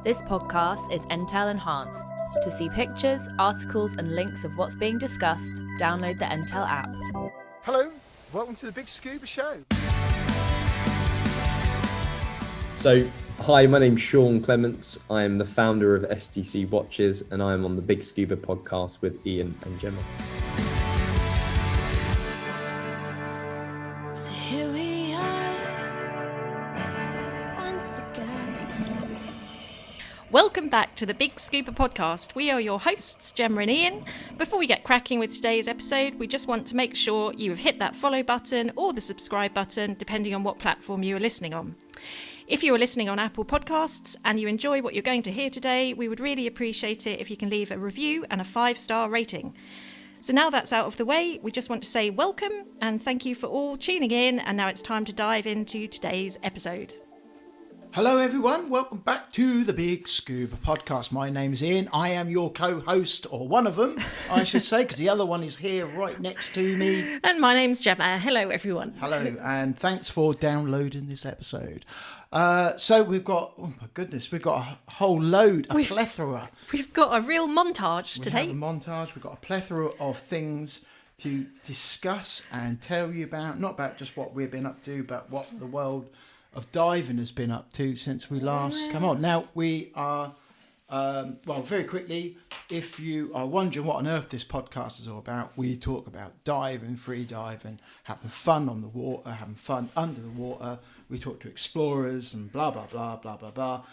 This podcast is Entel enhanced. To see pictures, articles and links of what's being discussed, download the Entel app. Hello, welcome to the Big Scuba Show. So, hi, my name's Sean Clements. I am the founder of SDC Watches and I am on the Big Scuba podcast with Ian and Gemma. So here we are, once again. Welcome back to the Big Scuba podcast. We are your hosts, Gemma and Ian. Before we get cracking with today's episode, we just want to make sure you have hit that follow button or the subscribe button, depending on what platform you are listening on. If you are listening on Apple Podcasts and you enjoy what you're going to hear today, we would really appreciate it if you can leave a review and a 5-star rating. So now that's out of the way, we just want to say welcome and thank you for all tuning in. And now it's time to dive into today's episode. Hello everyone, welcome back to the Big Scuba Podcast. My name's Ian, I am your co-host, or one of them, I should say, because the other one is here right next to me. And my name's Gemma. Hello everyone. Hello, and thanks for downloading this episode. So we've got, oh my goodness, we've got a whole load, a plethora. We've got a real montage today. We have a montage, we've got a plethora of things to discuss and tell you about, not about just what we've been up to, but what the world of diving has been up to since we last come on. Now, we are, well, very quickly, if you are wondering what on earth this podcast is all about, we talk about diving, free diving, having fun on the water, having fun under the water. We talk to explorers and blah, blah, blah, blah, blah, blah.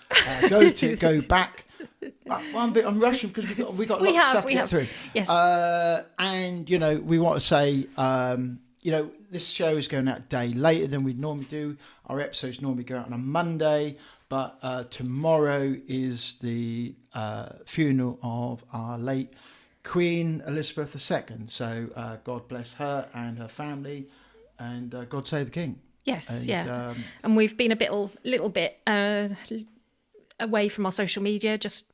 Go back. I'm rushing because we got lots of stuff to get through. Yes. And, you know, we want to say, you know, this show is going out a day later than we'd normally do. Our episodes normally go out on a Monday, but tomorrow is the funeral of our late Queen Elizabeth II. So God bless her and her family, and God save the King. Yes, and, and we've been a little bit away from our social media, just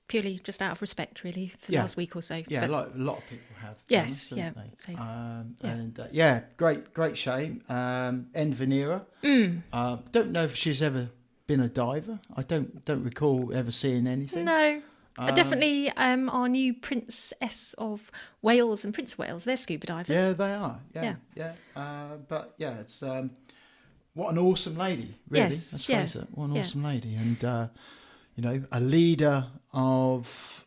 out of respect, really, for the last week or so. Yeah, like a lot of people have. Yes, done, yeah. And great shame. End of an era. Don't know if she's ever been a diver. I don't recall ever seeing anything. No. Definitely our new Princess of Wales and Prince of Wales, they're scuba divers. Yeah, they are. Yeah. But yeah, it's what an awesome lady, really. Yes, Let's face it. What an awesome lady. And you know, a leader of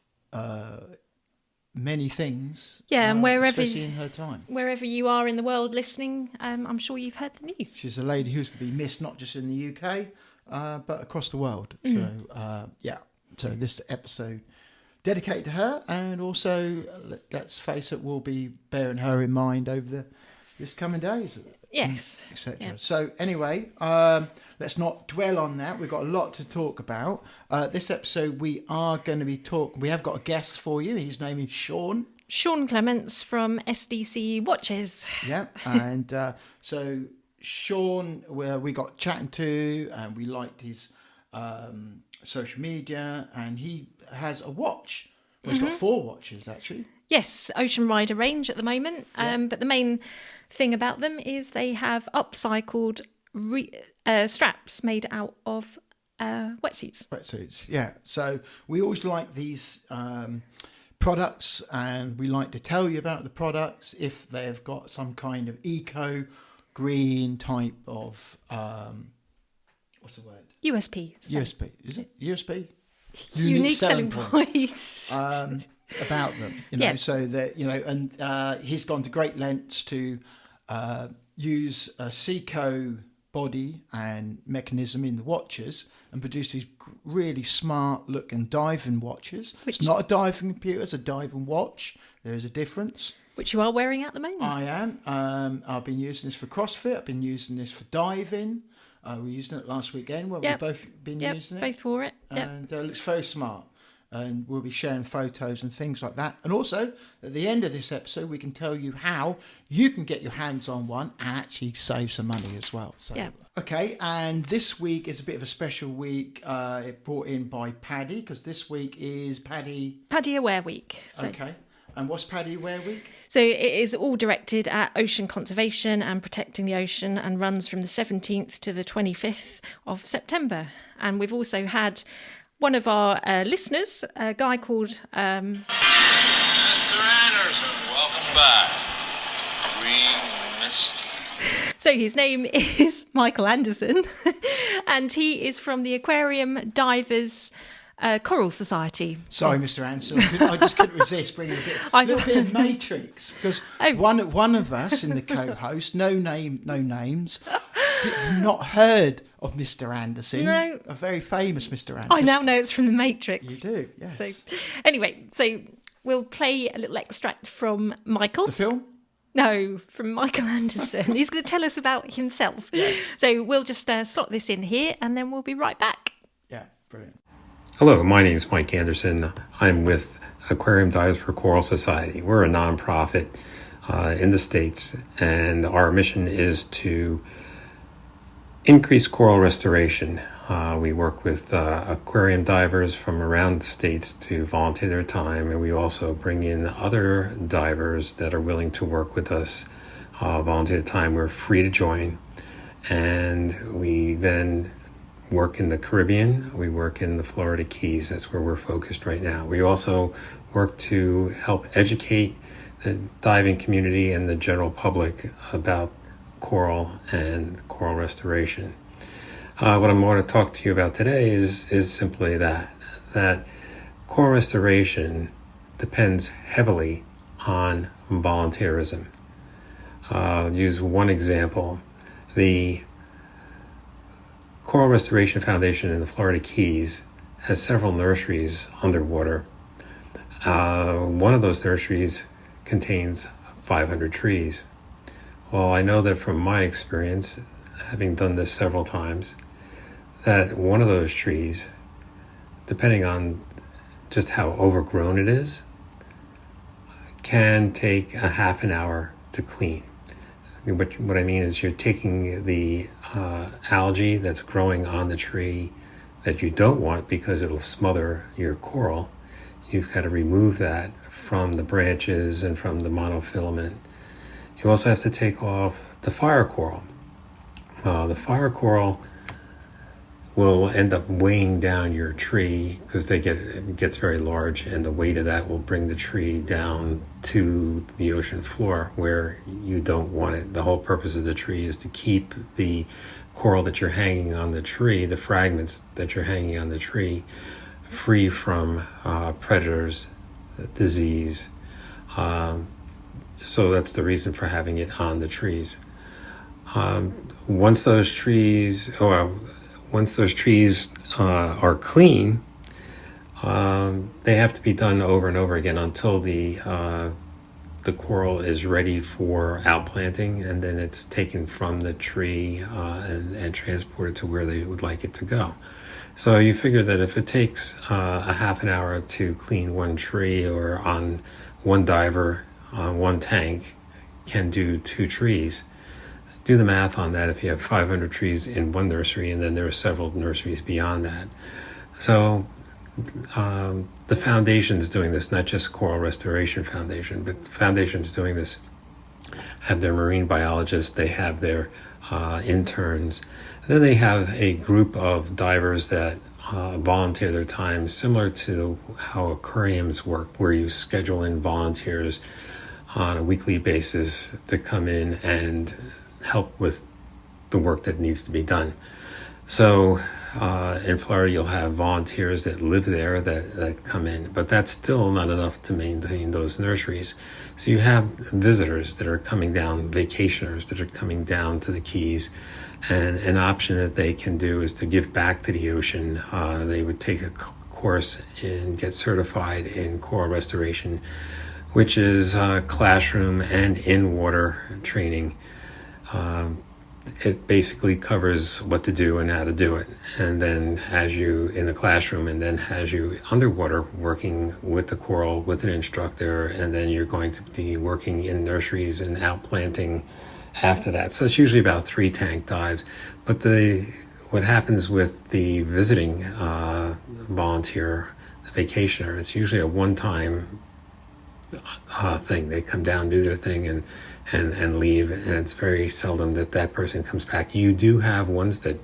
many things. Yeah, and especially in her time. Wherever you are in the world listening, I'm sure you've heard the news. She's a lady who's to be missed not just in the UK, but across the world. So, So this episode dedicated to her, and also, let's face it, we'll be bearing her in mind over this coming days. Yes. Etc. Yeah. So anyway, let's not dwell on that. We've got a lot to talk about. This episode we are going to be we have got a guest for you. His name is Sean. Sean Clements from SDC Watches. Yeah, and so Sean, we got chatting to, and we liked his social media, and he has a watch. Well, he's got 4 watches actually. Yes, Ocean Rider range at the moment. But the main thing about them is they have upcycled straps made out of wetsuits. Wetsuits, yeah. So we always like these products, and we like to tell you about the products if they've got some kind of eco-green type of, what's the word? USP. USP, is it? USP? Unique selling points. About them, you know, so that, you know, and he's gone to great lengths to use a Seco body and mechanism in the watches and produce these really smart looking diving watches. It's not a diving computer, it's a diving watch. There is a difference. Which you are wearing at the moment. I am. I've been using this for CrossFit. I've been using this for diving. We used it last weekend where we've both been using it. Both wore it. And it looks very smart. And we'll be sharing photos and things like that. And also, at the end of this episode, we can tell you how you can get your hands on one and actually save some money as well. So, okay, and this week is a bit of a special week. It brought in by Paddy, because this week is Paddy Aware Week. So. Okay. And what's Paddy Aware Week? So it is all directed at ocean conservation and protecting the ocean, and runs from the 17th to the 25th of September. And we've also had one of our listeners, a guy called... Mr. Anderson, welcome back. We missed you. So his name is Michael Anderson, and he is from the Aquarium Divers Coral Society. Sorry, Mr. Ansel, I just couldn't resist bringing a little bit of Matrix, because one of us in the co-host, no names, not heard of Mr. Anderson. No. A very famous Mr. Anderson. I now know it's from the Matrix. You do, yes. So, anyway, so we'll play a little extract from Michael. The film? No, from Michael Anderson. He's going to tell us about himself. Yes. So we'll just slot this in here, and then we'll be right back. Yeah, brilliant. Hello, my name is Mike Anderson. I'm with Aquarium Divers for Coral Society. We're a nonprofit in the States, and our mission is to increase coral restoration. We work with aquarium divers from around the States to volunteer their time, and we also bring in other divers that are willing to work with us, volunteer time. We're free to join, and we then work in the Caribbean. We work in the Florida Keys. That's where we're focused right now. We also work to help educate the diving community and the general public about coral and coral restoration. What I'm going to talk to you about today is simply that coral restoration depends heavily on volunteerism. I'll use one example. The Coral Restoration Foundation in the Florida Keys has several nurseries underwater. One of those nurseries contains 500 trees. Well, I know that from my experience, having done this several times, that one of those trees, depending on just how overgrown it is, can take a half an hour to clean. What I mean is you're taking the algae that's growing on the tree that you don't want because it'll smother your coral. You've got to remove that from the branches and from the monofilament. You also have to take off the fire coral. The fire coral will end up weighing down your tree because it gets very large, and the weight of that will bring the tree down to the ocean floor where you don't want it. The whole purpose of the tree is to keep the coral that you're hanging on the tree, the fragments that you're hanging on the tree, free from predators, disease. So that's the reason for having it on the trees. Once those trees are clean, they have to be done over and over again until the coral is ready for outplanting, and then it's taken from the tree and transported to where they would like it to go. So you figure that if it takes a half an hour to clean one tree, or on one diver on one tank can do 2 trees, do the math on that if you have 500 trees in one nursery, and then there are several nurseries beyond that. So the foundation's doing this, not just Coral Restoration Foundation, but the foundation's doing this, have their marine biologists, they have their interns, and then they have a group of divers that volunteer their time, similar to how aquariums work, where you schedule in volunteers on a weekly basis to come in and help with the work that needs to be done. So in Florida, you'll have volunteers that live there that come in, but that's still not enough to maintain those nurseries. So you have visitors that are coming down, vacationers that are coming down to the Keys, and an option that they can do is to give back to the ocean. They would take a course and get certified in coral restoration, which is classroom and in-water training. It basically covers what to do and how to do it, and then has you in the classroom, and then has you underwater working with the coral with an instructor, and then you're going to be working in nurseries and outplanting after that. So it's usually about 3 tank dives. But what happens with the visiting volunteer, the vacationer, it's usually a one-time thing. They come down, do their thing, and leave, and it's very seldom that person comes back. You do have ones that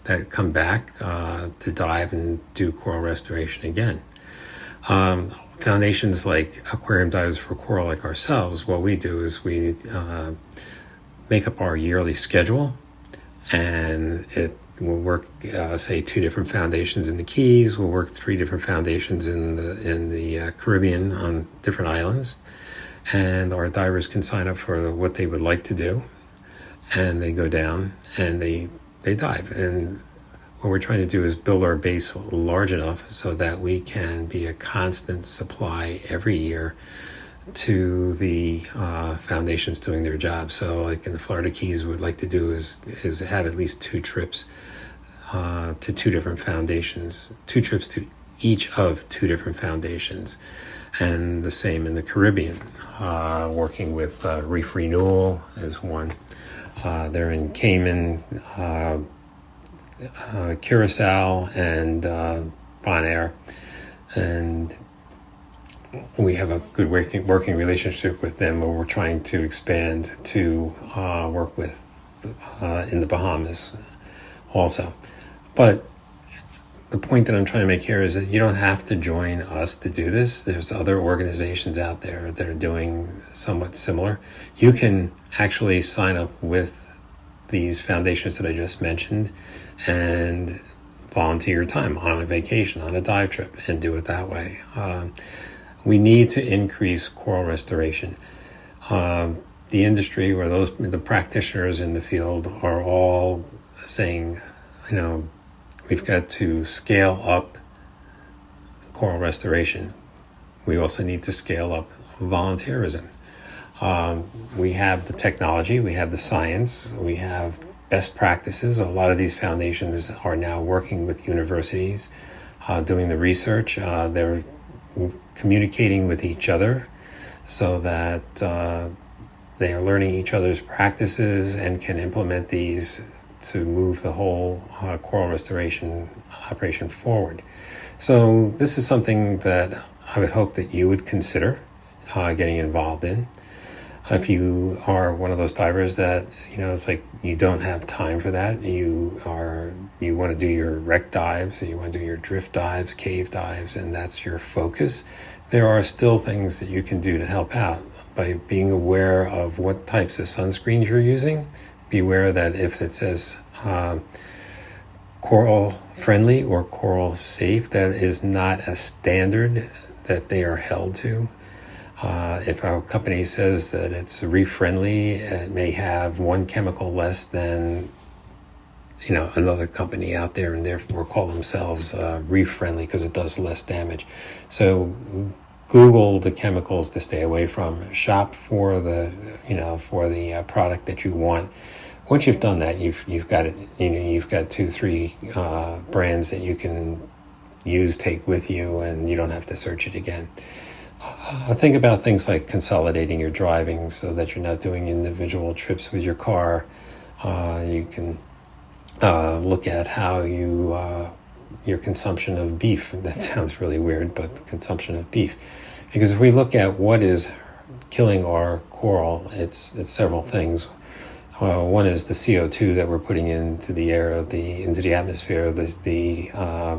that come back to dive and do coral restoration again. Foundations like Aquarium Divers for Coral, like ourselves, what we do is we make up our yearly schedule, and it will work, say, 2 different foundations in the Keys. We'll work 3 different foundations in the Caribbean on different islands, and our divers can sign up for what they would like to do, and they go down and they dive. And what we're trying to do is build our base large enough so that we can be a constant supply every year to the foundations doing their job. So like in the Florida Keys, what we'd like to do is have at least 2 trips to 2 different foundations, 2 trips to each of 2 different foundations. And the same in the Caribbean, working with Reef Renewal is one. They're in Cayman, Curacao, and Bonaire, and we have a good working relationship with them, where we're trying to expand to work with in the Bahamas also. But the point that I'm trying to make here is that you don't have to join us to do this. There's other organizations out there that are doing somewhat similar. You can actually sign up with these foundations that I just mentioned and volunteer your time on a vacation, on a dive trip, and do it that way. We need to increase coral restoration. The industry, or the practitioners in the field, are all saying, we've got to scale up coral restoration. We also need to scale up volunteerism. We have the technology, we have the science, we have best practices. A lot of these foundations are now working with universities, doing the research. They're communicating with each other so that they are learning each other's practices and can implement these to move the whole coral restoration operation forward. So this is something that I would hope that you would consider getting involved in. If you are one of those divers that, it's like you don't have time for that, you want to do your wreck dives, you want to do your drift dives, cave dives, and that's your focus, there are still things that you can do to help out by being aware of what types of sunscreens you're using. Be aware that if it says coral friendly or coral safe, that is not a standard that they are held to. If our company says that it's reef friendly, it may have one chemical less than another company out there, and therefore call themselves reef friendly because it does less damage. So Google the chemicals to stay away from. Shop for the product that you want. Once you've done that, you've got it. You've got 2-3 brands that you can use, take with you, and you don't have to search it again. Think about things like consolidating your driving so that you're not doing individual trips with your car. You can look at how your consumption of beef. That sounds really weird, but consumption of beef. Because if we look at what is killing our coral, it's several things. One is the CO2 that we're putting into the air, into the atmosphere, the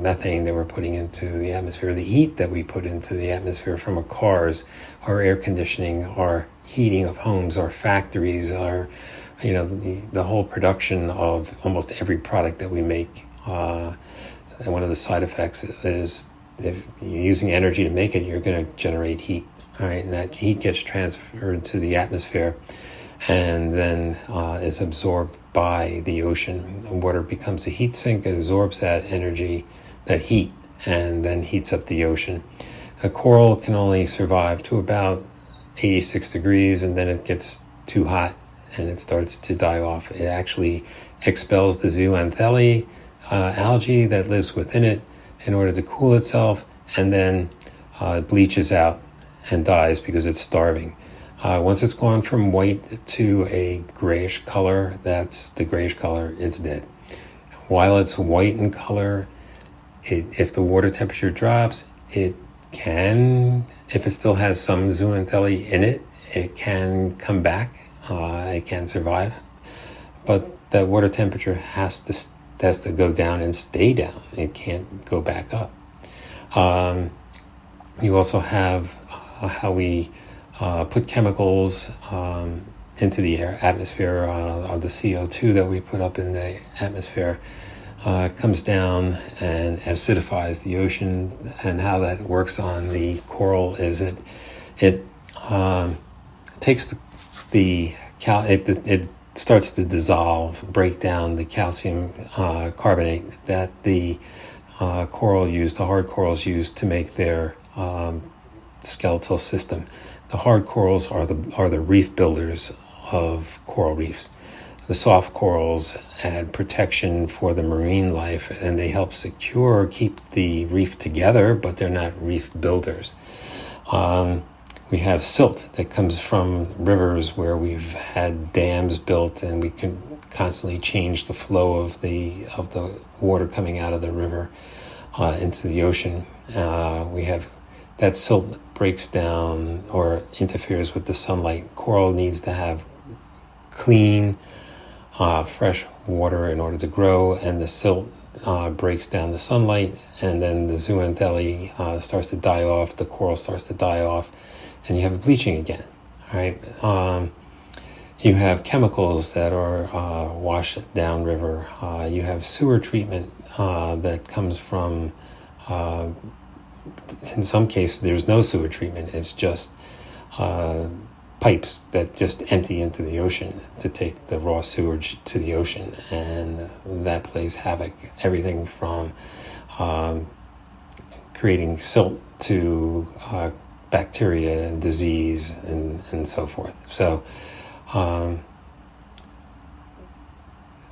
methane that we're putting into the atmosphere, the heat that we put into the atmosphere from our cars, our air conditioning, our heating of homes, our factories, our the whole production of almost every product that we make. And one of the side effects is if you're using energy to make it, you're going to generate heat. All right, and that heat gets transferred to the atmosphere, and then is absorbed by the ocean. Water becomes a heat sink, it absorbs that energy, that heat, and then heats up the ocean. A coral can only survive to about 86 degrees, and then it gets too hot and it starts to die off. It actually expels the zooxanthellae algae that lives within it in order to cool itself, and then bleaches out and dies because it's starving. Once it's gone from white to a grayish color, that's the grayish color, it's dead. While it's white in color, if the water temperature drops, it can, if it still has some zooxanthellae in it, it can come back, it can survive. But that water temperature has to has to go down and stay down. It can't go back up. You also have how we put chemicals into the atmosphere. The CO2 that we put up in the atmosphere comes down and acidifies the ocean. And how that works on the coral is it takes it starts to dissolve, break down the calcium carbonate that the hard corals use to make their skeletal system. The hard corals are the reef builders of coral reefs. The soft corals add protection for the marine life, and they help keep the reef together, but they're not reef builders. We have silt that comes from rivers where we've had dams built, and we can constantly change the flow of the water coming out of the river into the ocean. We have that silt breaks down or interferes with the sunlight. Coral needs to have clean, fresh water in order to grow, and the silt breaks down the sunlight, and then the zooxanthellae starts to die off, the coral starts to die off, and you have bleaching again. All right. You have chemicals that are washed downriver. You have sewer treatment that comes from, in some cases, there's no sewer treatment. It's just pipes that just empty into the ocean to take the raw sewage to the ocean. And that plays havoc, everything from creating silt to bacteria and disease and so forth. So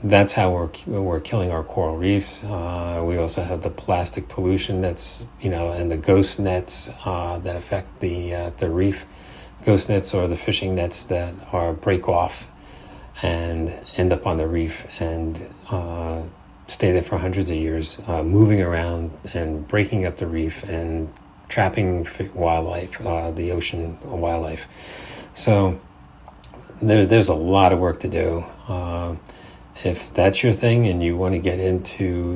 that's how we're killing our coral reefs. We also have the plastic pollution that's, and the ghost nets that affect the reef. Ghost nets are the fishing nets that break off and end up on the reef and stay there for hundreds of years, moving around and breaking up the reef and trapping wildlife, the ocean wildlife. So there's a lot of work to do. If that's your thing and you want to get into,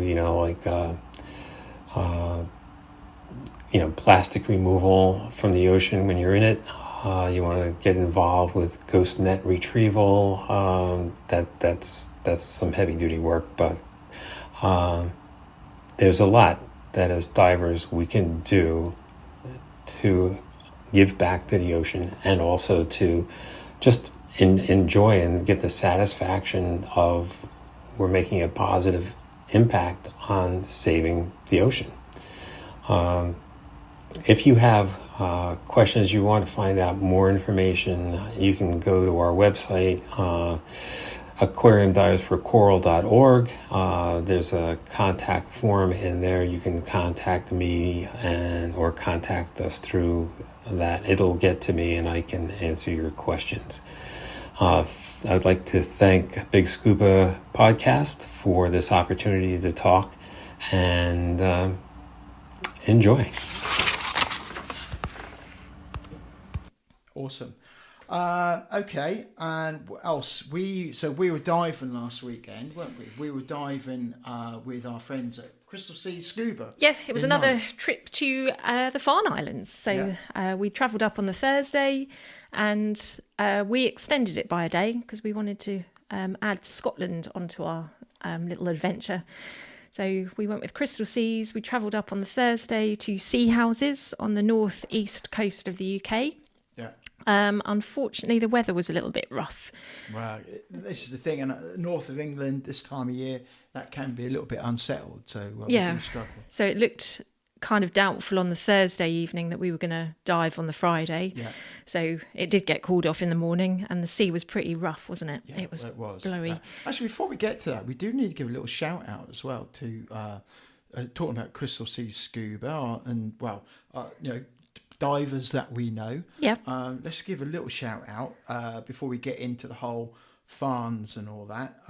plastic removal from the ocean when you're in it, you want to get involved with ghost net retrieval, that's some heavy duty work, but there's a lot that as divers we can do to give back to the ocean, and also to just enjoy and get the satisfaction of we're making a positive impact on saving the ocean. If you have questions, you want to find out more information, you can go to our website, aquariumdiversforcoral.org. There's a contact form in there. You can contact me or contact us through that. It'll get to me and I can answer your questions. I'd like to thank Big Scuba Podcast for this opportunity to talk and enjoy. Awesome. Okay, and what else? We were diving last weekend, weren't we? We were diving with our friends at Christal Scuba. Yeah, it was another Norwich. trip to the Farne Islands. So we travelled up on the Thursday, and we extended it by a day because we wanted to add Scotland onto our little adventure. So we went with Christal Seas. We travelled up on the Thursday to Sea Houses on the northeast coast of the UK. Yeah. Unfortunately, the weather was a little bit rough. Well, this is the thing, and north of England this time of year, that can be a little bit unsettled. So we do struggle. So it looked kind of doubtful on the Thursday evening that we were going to dive on the Friday. Yeah. So it did get called off in the morning, and the sea was pretty rough, wasn't it? Yeah, it was blowy. blowy. Actually, before we get to that, we do need to give a little shout out as well to talking about Christal Seas Scuba and divers that we know. Yeah. Let's give a little shout out before we get into the whole Farnes and all that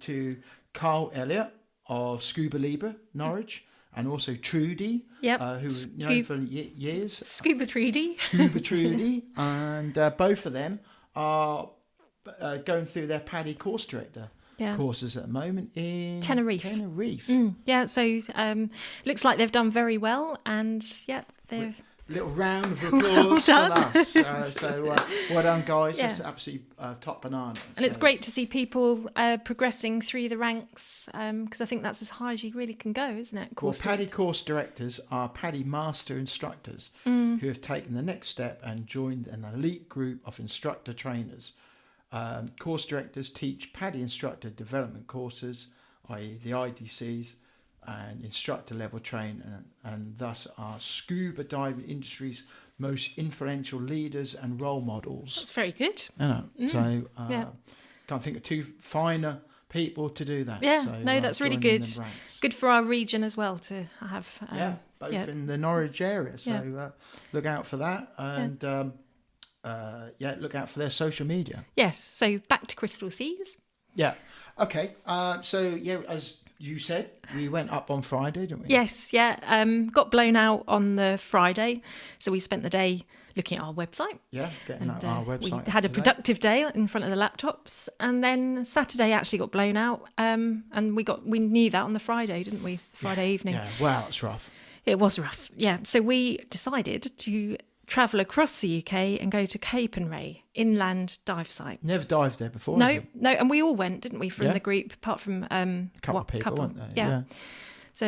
to Carl Elliott of Scuba Libre, Norwich, and also Trudy, who we've known for years. Scuba Trudy. Scuba Trudy, and both of them are going through their PADI course director courses at the moment in Tenerife. Yeah, so looks like they've done very well, and they're... Little round of applause for us. Well done, guys. Yeah. That's absolutely top banana. And it's great to see people progressing through the ranks, because I think that's as high as you really can go, isn't it? PADI course directors are PADI master instructors who have taken the next step and joined an elite group of instructor trainers. Course directors teach PADI instructor development courses, i.e. the IDCs, and instructor level training, and thus are scuba diving industry's most influential leaders and role models. That's very good. So can't think of two finer people to do that. Yeah, so, that's really good. Good for our region as well to have. Both in the Norwich area. So look out for that, and look out for their social media. Yes. So back to Christal Seas. Yeah. Okay. As you said, we went up on Friday, didn't we? Yes, yeah. Got blown out on the Friday, so we spent the day looking at our website. Yeah, getting our website. We had a productive day in front of the laptops, and then Saturday actually got blown out, and we knew that on the Friday, didn't we? Friday evening. Yeah, wow, it's rough. It was rough, yeah. So we decided to travel across the UK and go to Capernwray inland dive site. Never dived there before. No, and we all went, didn't we, from the group, apart from a couple of people, weren't there? Yeah. So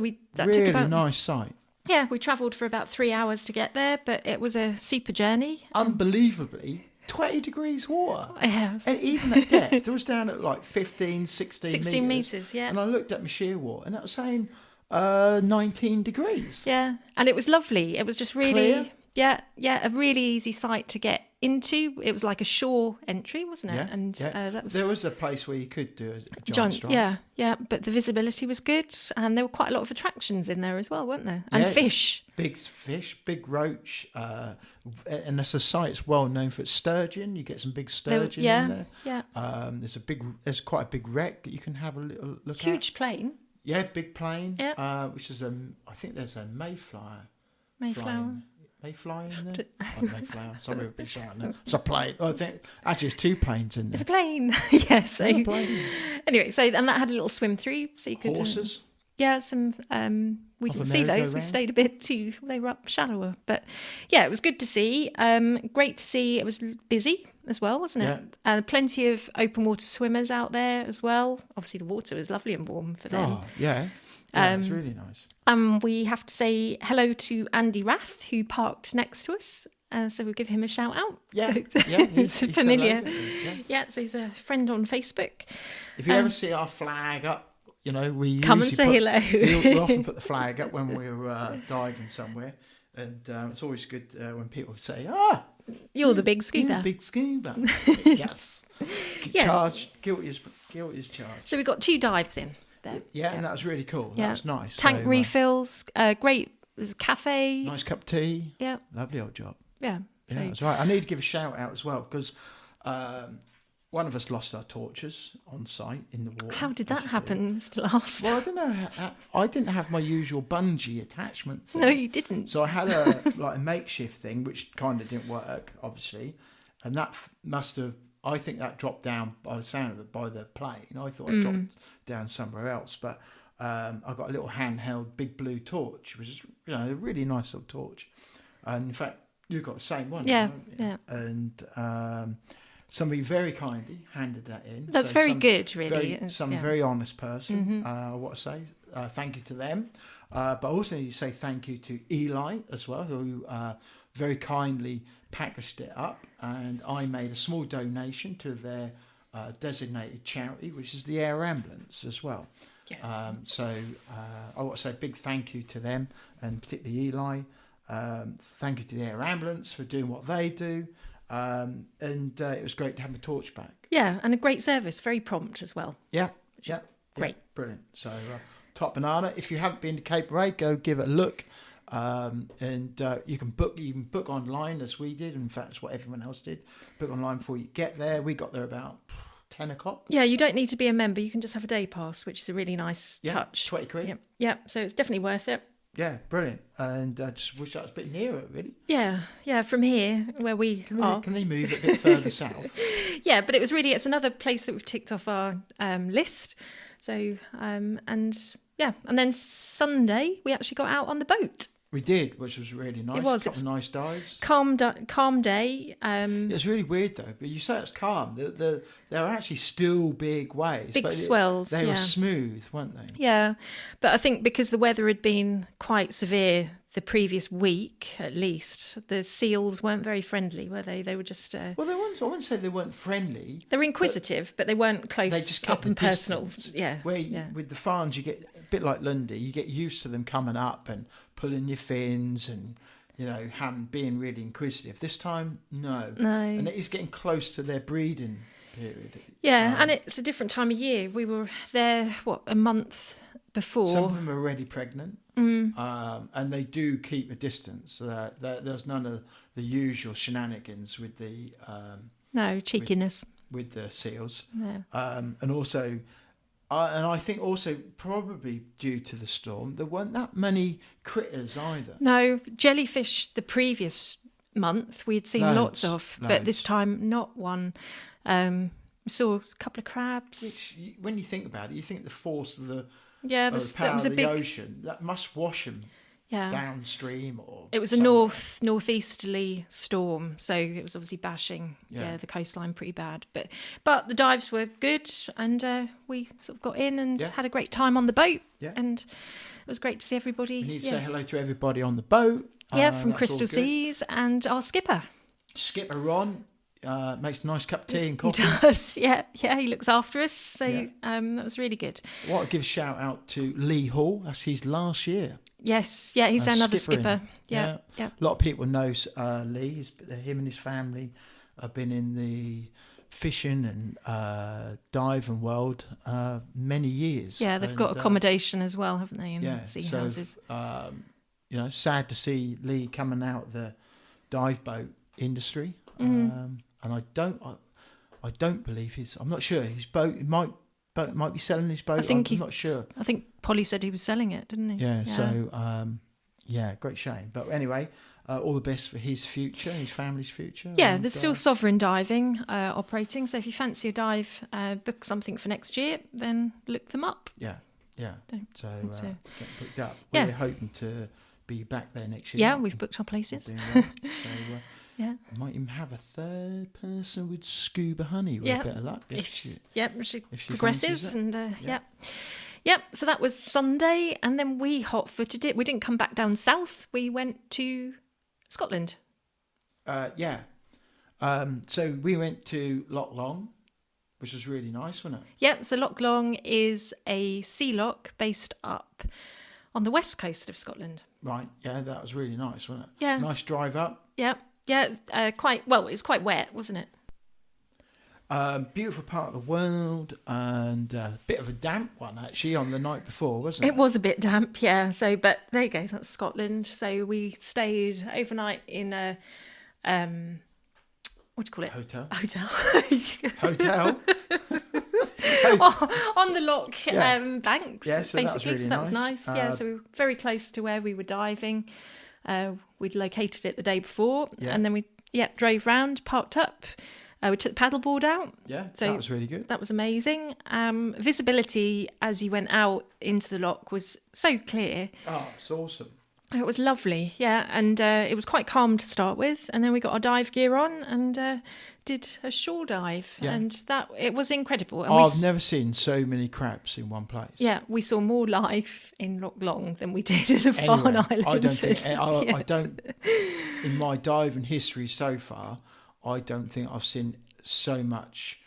we really took about nice site. Yeah, we travelled for about 3 hours to get there, but it was a super journey. Unbelievably, 20 degrees water. Yeah. And even at depth, it was down at like 15, 16 metres, yeah. And I looked at my shear water, and that was saying 19 degrees. Yeah, and it was lovely. It was just really clear. a really easy site to get into. It was like a shore entry, wasn't it? And that was there was a place where you could do a giant strike. Yeah, but the visibility was good, and there were quite a lot of attractions in there as well, weren't there? And fish. Big fish, big roach, and that's a site that's well known for its sturgeon. You get some big sturgeon in there. Yeah. There's quite a big wreck that you can have a little look at. Huge plane. Yeah, big plane. Yeah. Which is I think there's a Mayflower. Mayfly in there? Mayflower. Somebody would be shouting there. It's a plane. I think actually it's two planes in there. It's a plane. Yeah. So a plane. Anyway, and that had a little swim through, so you could horses. Some. We didn't see those. We stayed a bit too. They were up shallower, but yeah, it was good to see. Great to see. It was busy as well, wasn't it? Plenty of open water swimmers out there as well. Obviously, the water was lovely and warm for them. Oh yeah. Yeah, it's really nice. We have to say hello to Andy Rath, who parked next to us. So we'll give him a shout out. Yeah, he's familiar. Yeah, So he's a friend on Facebook. If you ever see our flag up, we come and say hello. we often put the flag up when we're diving somewhere, and it's always good when people say, you're the big scuba. You're the big scuba. Yes. Charged, guilty as charged. So we got 2 dives in. There. Yeah, and that was really cool. That was nice. Tank refills, great. There's a cafe. Nice cup of tea. Yeah. Lovely old job. Yeah. Yeah, that's right. I need to give a shout out as well because one of us lost our torches on site in the water. How did that happen, Mr. Last? Well, I don't know. I didn't have my usual bungee attachment thing. No, you didn't. So I had a makeshift thing which kind of didn't work, obviously, and that must have. I think that dropped down by the sound of it by the plane. I thought it dropped down somewhere else, but I got a little handheld big blue torch, which is a really nice little torch. And in fact, you've got the same one. Yeah, haven't you? And somebody very kindly handed that in. That's very good, really. Some very honest person. What to say? Thank you to them. But also need to say thank you to Eli as well, who very kindly packaged it up, and I made a small donation to their designated charity, which is the Air Ambulance as well. Yeah. I want to say a big thank you to them, and particularly Eli. Thank you to the Air Ambulance for doing what they do, and it was great to have the torch back. Yeah, and a great service, very prompt as well. Yeah, great, brilliant. So top banana. If you haven't been to Capernwray, go give it a look. You can book online as we did. In fact, it's what everyone else did. Book online before you get there. We got there about 10 o'clock. Yeah, you don't need to be a member. You can just have a day pass, which is a really nice touch. 20 quid. Yeah, so it's definitely worth it. Yeah, brilliant. And I just wish that was a bit nearer, really. Yeah, from here where we are. Can they move a bit further south? Yeah, but it's another place that we've ticked off our list. So, and then Sunday we actually got out on the boat. We did, which was really nice. It was. A couple of nice dives. Calm day. It was really weird though, but you say it's calm. There are actually still big waves. Big but swells, They yeah. were smooth, weren't they? Yeah, but I think because the weather had been quite severe the previous week, at least, the seals weren't very friendly, were they? They were just... Well, I wouldn't say they weren't friendly. They were inquisitive, but they weren't close They just kept up and the personal. distance. Yeah, With the farms, you get a bit like Lundy. You get used to them coming up and pulling your fins and, being really inquisitive. This time, no. And it is getting close to their breeding period. Yeah, and it's a different time of year. We were there, a month before. Some of them are already pregnant, and they do keep a distance. There's none of the usual shenanigans with the no cheekiness with the seals. Yeah. And also, and I think also probably due to the storm, there weren't that many critters either. No, jellyfish the previous month we'd seen lots of, but this time not one. We saw a couple of crabs. Which, when you think about it, you think the force of the that was a big ocean that must wash them downstream, or it was a northeasterly storm, so it was obviously bashing the coastline pretty bad. But the dives were good, and we sort of got in and had a great time on the boat. Yeah. And it was great to see everybody. You need to say hello to everybody on the boat. From Christal Seas and our skipper Ron. Makes a nice cup of tea and coffee. He does, yeah. He looks after us, so that was really good. I want to give a shout out to Lee Hall. That's his last year. Yes, he's another skipper. Yeah. A lot of people know Lee. Him and his family have been in the fishing and diving world many years. Yeah, they've got accommodation as well, haven't they? In sea houses. Sad to see Lee coming out of the dive boat industry. And I don't believe I'm not sure his boat might be selling his boat. I'm not sure. I think Polly said he was selling it, didn't he? Yeah. So great shame. But anyway, all the best for his future, his family's future. Yeah, there's still Sovereign Diving operating. So if you fancy a dive, book something for next year, then look them up. Yeah. So get booked up. Yeah. We're hoping to be back there next year. Yeah, we've booked our places. Yeah. Might even have a third person with Scuba Honey with a bit of luck. If she progresses. And so that was Sunday, and then we hot-footed it. We didn't come back down south. We went to Scotland. So we went to Loch Long, which was really nice, wasn't it? Yeah, so Loch Long is a sea loch based up on the west coast of Scotland. Right, yeah, that was really nice, wasn't it? Yeah. Nice drive up. Yeah, it was quite wet, wasn't it? Beautiful part of the world, and a bit of a damp one actually on the night before, wasn't it? It was a bit damp, yeah. So, but there you go, that's Scotland. So we stayed overnight in a what do you call it? Hotel. Hotel. On the loch banks, so basically. That was really so that was nice. So we were very close to where we were diving. We'd located it the day before, and then we drove round, parked up. We took the paddleboard out. Yeah, so that was really good. That was amazing. Visibility as you went out into the loch was so clear. Oh, it's awesome. It was lovely, yeah, and it was quite calm to start with, and then we got our dive gear on and did a shore dive, and it was incredible. And I've never seen so many crabs in one place. Yeah, we saw more life in Loch Long than we did in the Farne Islands. I don't think I don't. In my diving history so far, I don't think I've seen so much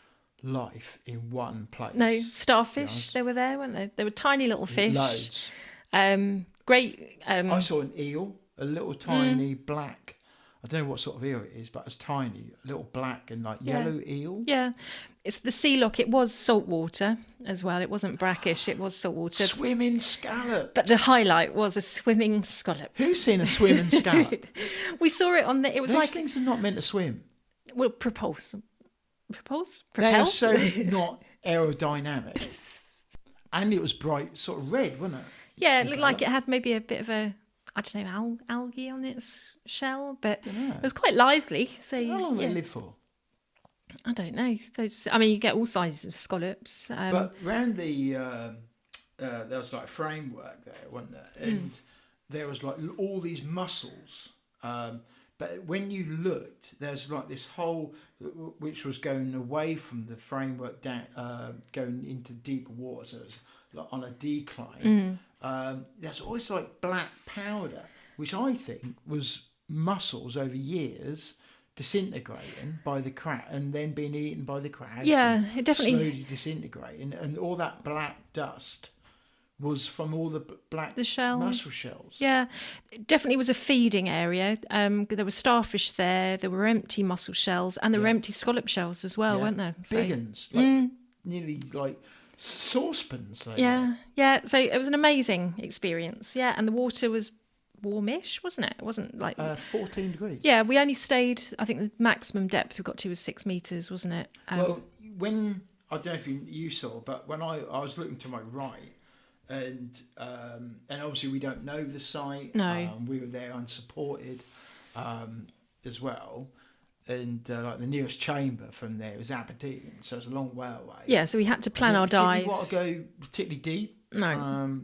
life in one place. No, starfish, they were there, weren't they? They were tiny little fish. Loads. Great. I saw an eel, a little tiny black. I don't know what sort of eel it is, but it's tiny, a little black and yellow eel. Yeah, it's the sea loch. It was saltwater as well. It wasn't brackish. It was saltwater. Swimming scallops. But the highlight was a swimming scallop. Who's seen a swimming scallop? We saw it on the. It was Those things are not meant to swim. Well, propel. They are so not aerodynamic. And it was bright, sort of red, wasn't it? Yeah, it looked like it had maybe a bit of a, I don't know, algae on its shell, but it was quite lively. So How long do they live for? I don't know. You get all sizes of scallops. But around the there was like framework there, wasn't there? And there was like all these mussels. But when you looked, there's like this hole which was going away from the framework down, going into deeper water. So it was like on a decline. There's always like black powder, which I think was mussels over years disintegrating by the crab and then being eaten by the crabs. Yeah, it definitely slowly disintegrating, and all that black dust was from all the the shells. mussel shells. Yeah, it definitely was a feeding area. There were starfish there. There were empty mussel shells, and there were empty scallop shells as well, weren't there? Big uns, like nearly like saucepans. Yeah. So it was an amazing experience. Yeah, and the water was warmish, wasn't it? It wasn't like 14 degrees. Yeah, we only stayed. I think the maximum depth we got to was 6 meters, wasn't it? Well, when I don't know if you saw, but when I was looking to my right, and obviously we don't know the site. No, we were there unsupported as well. And like the nearest chamber from there was Aberdeen, so it's a long way away. Yeah, so we had to plan our dive. You want to go particularly deep? No.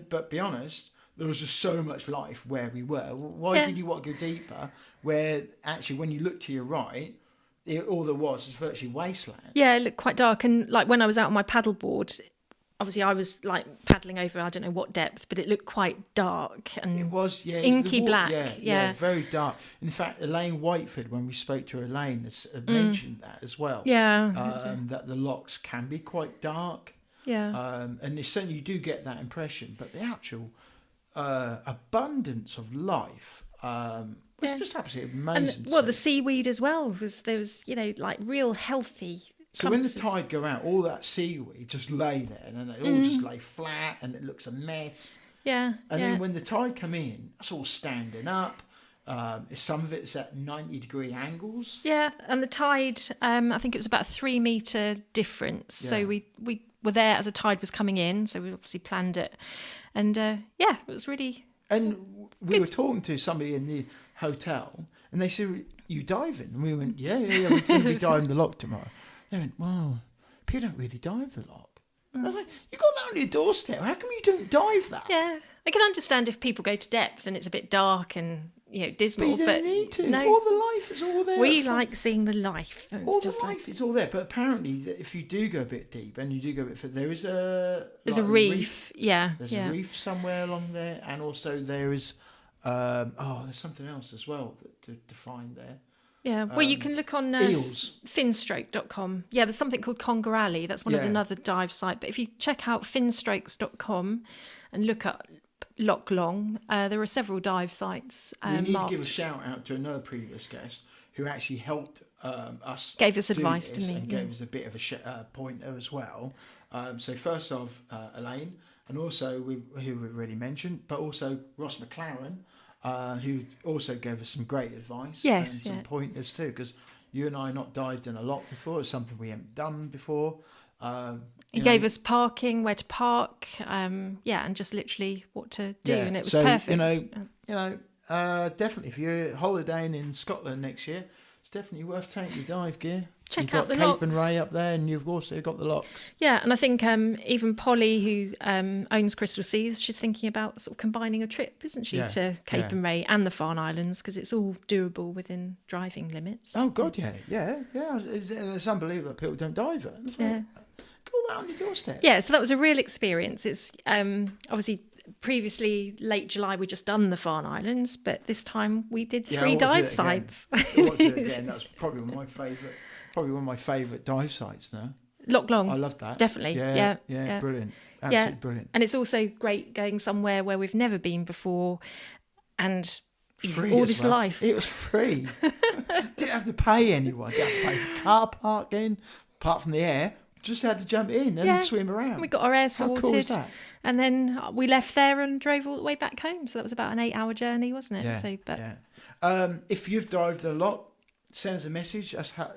But be honest, there was just so much life where we were. Why did you want to go deeper? Where actually, when you look to your right, all there was virtually wasteland. Yeah, it looked quite dark. And like when I was out on my paddleboard, obviously I was like paddling over I don't know what depth, but it looked quite dark and it was inky black. Yeah, very dark. In fact, Elaine Whiteford, when we spoke to Elaine, has mentioned that as well. Yeah, that the locks can be quite dark. Yeah, and certainly you do get that impression, but the actual abundance of life was just absolutely amazing. And, the seaweed as well there was like real healthy. So when the tide go out, all that seaweed just lay there, and it all just lay flat, and it looks a mess. Yeah. And then when the tide come in, it's all standing up. Some of it's at 90-degree angles. Yeah, and the tide, I think it was about a 3 meter difference. Yeah. So we were there as the tide was coming in, so we obviously planned it. And it was really And we were talking to somebody in the hotel, and they said, "You diving?" And we went, "Yeah, we're going to be diving the lock tomorrow." They went, "Well, people don't really dive the lock." I was like, "You got that on your doorstep. How come you don't dive that?" Yeah, I can understand if people go to depth and it's a bit dark and dismal. But you don't need to. No, all the life is all there. We like seeing the life. All the life is all there. But apparently, if you do go a bit deep and you do go a bit further, there is a reef. Yeah, there's a reef somewhere along there, and also there is there's something else as well to find there. Yeah, well, you can look on eels. Finstroke.com. Yeah, there's something called Congarally. That's one of another dive site. But if you check out finstrokes.com and look at Loch Long, there are several dive sites. We need to give a shout out to another previous guest who actually helped us. Gave us advice, didn't he? And gave us a bit of a pointer as well. So first off, Elaine, and also who we've already mentioned, but also Ross McLaren. Who also gave us some great advice and some pointers too, because you and I not dived in a lock before. It's something we haven't done before. He gave us parking, where to park, and just literally what to do, and it was perfect. Definitely if you're holidaying in Scotland next year, it's definitely worth taking your dive gear. Check out the Cape locks. and Ray up there, and you've also got the locks. Yeah, and I think even Polly, who owns Christal Seas, she's thinking about sort of combining a trip, isn't she, to Cape and Ray and the Farne Islands, because it's all doable within driving limits. Oh God, yeah. It's unbelievable that people don't dive it. Yeah, got all that on your doorstep. Yeah, so that was a real experience. It's obviously previously late July we just done the Farne Islands, but this time we did 3 dive sites. I want to do it again. That's probably one of my favourite. Probably one of my favourite dive sites now. Loch Long. I love that. Definitely. Yeah. Brilliant. Absolutely brilliant. And it's also great going somewhere where we've never been before and free all this life. It was free. Didn't have to pay anyone. Didn't have to pay for car parking, apart from the air. Just had to jump in and swim around. We got our air sorted. How cool is that? And then we left there and drove all the way back home. So that was about an 8-hour journey, wasn't it? If you've dived a lot, send us a message. That's how,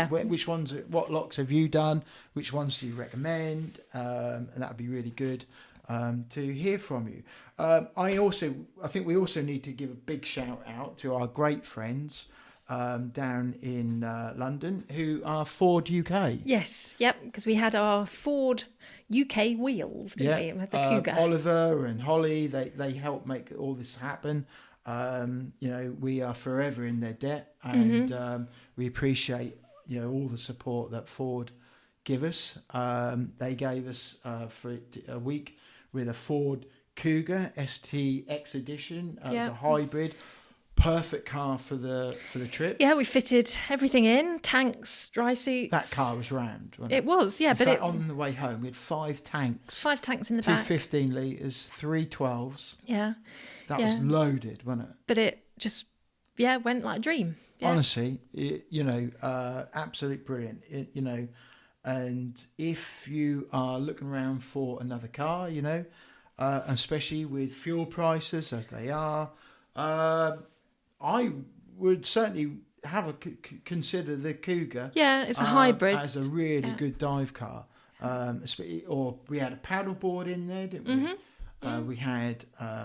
which ones, what locks have you done? Which ones do you recommend? And that'd be really good. to hear from you. I think we also need to give a big shout out to our great friends down in London who are Ford UK. Yes, yep, because we had our Ford UK wheels, didn't we? We had the Cougar. Oliver and Holly, they helped make all this happen. We are forever in their debt, and we appreciate all the support that Ford give us. They gave us for a week with a Ford Cougar STX edition. It was a hybrid, perfect car for the trip. Yeah, we fitted everything in: tanks, dry suits. That car was rammed, wasn't it? It was, yeah. In fact, on the way home, we had 5 tanks. 5 tanks in the 2 back. 15 litres, 3 12s. Yeah. That was loaded, wasn't it? But it just, went like a dream. Yeah. Honestly, absolutely brilliant. And if you are looking around for another car, especially with fuel prices as they are, I would certainly consider the Cougar. Yeah, it's a hybrid. As a really good dive car. Or we had a paddleboard in there, didn't we? Mm-hmm. We had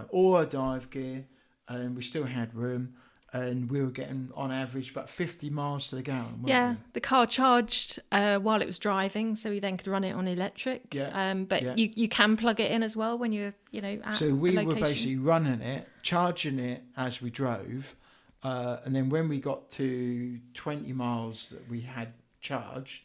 all our dive gear, and we still had room. And we were getting, on average, about 50 miles to the gallon. Yeah, the car charged while it was driving, so we then could run it on electric. Yeah. You can plug it in as well when you're, at So we a were location. basically running it, charging it as we drove, and then when we got to 20 miles that we had charged,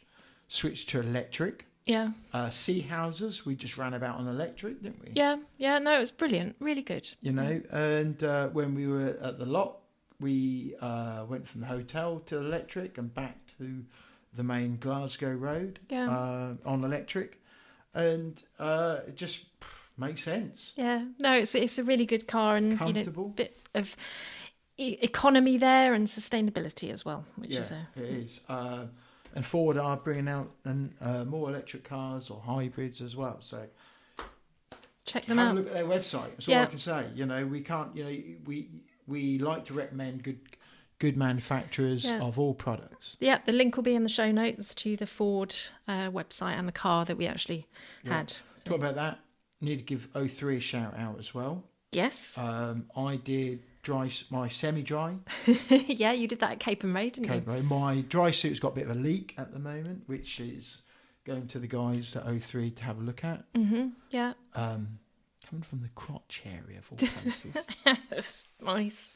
switched to electric. Yeah. Sea houses, we just ran about on electric, didn't we? Yeah, no, it was brilliant, really good. And when we were at the lock, we went from the hotel to electric and back to the main Glasgow road on electric, and it just makes sense. Yeah, no, it's a really good car and comfortable, bit of economy there and sustainability as well, which is it is. And Ford are bringing out more electric cars or hybrids as well. So check them out. Have a look at their website. That's all I can say. We can't. We like to recommend good manufacturers of all products. Yeah, the link will be in the show notes to the Ford website and the car that we actually had. So. Talk about that. Need to give O3 a shout out as well. Yes. I did my semi-dry. Yeah, you did that at Cape and Ray, didn't you? My dry suit's got a bit of a leak at the moment, which is going to the guys at O3 to have a look at. Mm-hmm. Yeah. Coming from the crotch area of all places. That's nice.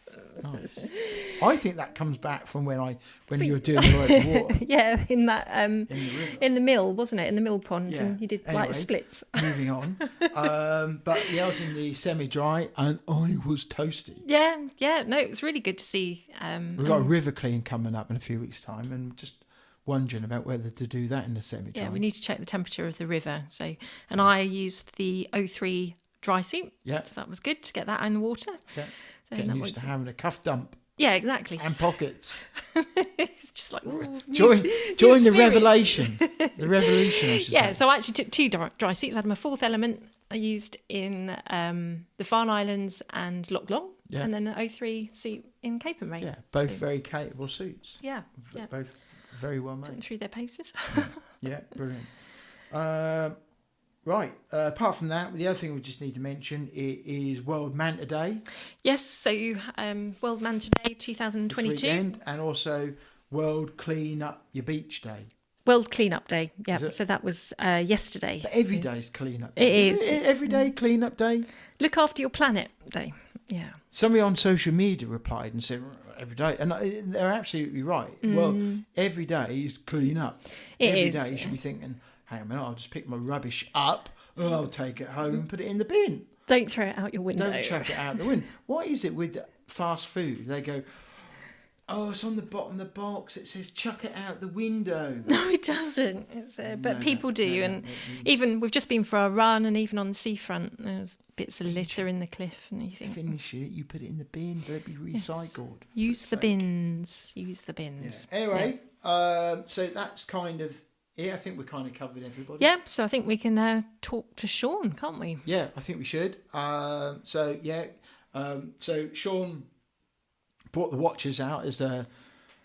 I think that comes back from when you were doing the water. Yeah, in that in the mill, wasn't it? In the mill pond, Yeah. and you did Anyway, like splits. Moving on. But I was in the semi-dry and I was toasty. Yeah. No, it was really good to see. We've got a river clean coming up in a few weeks' time, and just wondering about whether to do that in the semi-dry. Yeah, we need to check the temperature of the river. So, and I used the O3 dry suit. Yeah. So that was good to get that in the water. Yeah. So Getting used to having a cuff dump. Yeah, exactly. And pockets. It's just like join the experience. revelation. The revolution, I should say. So I actually took 2 dry suits. I had my 4th element I used in the Farne Islands and Loch Long, and then an O3 suit in Cape and Ray. Yeah, both very capable suits. Yeah. Both very well made. Putting through their paces. Yeah, brilliant. Right. Apart from that, the other thing we just need to mention is World Manta Day. Yes. So World Manta Day 2022, this weekend, and also World Clean Up Your Beach Day. World Clean Up Day. Yeah. So that was yesterday. But every day's Clean Up Day. It is. Isn't it every day Clean Up Day? Look after your planet day. Yeah. Somebody on social media replied and said every day, and they're absolutely right. Well, every day is clean up. Every day you should be thinking, hang on a minute, I'll just pick my rubbish up and I'll take it home and put it in the bin. Don't throw it out your window. Don't chuck it out the window. What is it with fast food? They go, oh, it's on the bottom of the box. It says chuck it out the window. No, it doesn't. But people do. And even we've just been for a run, and even on the seafront, there's bits of litter in the cliff. And you think, finish it, you put it in the bin, let it be recycled. Use the bins. Use the bins. Yeah. Anyway, so that's kind of it. I think we're kind of covered everybody. Yeah, so I think we can talk to Sean, can't we? Yeah, I think we should. So Sean brought the watches out as a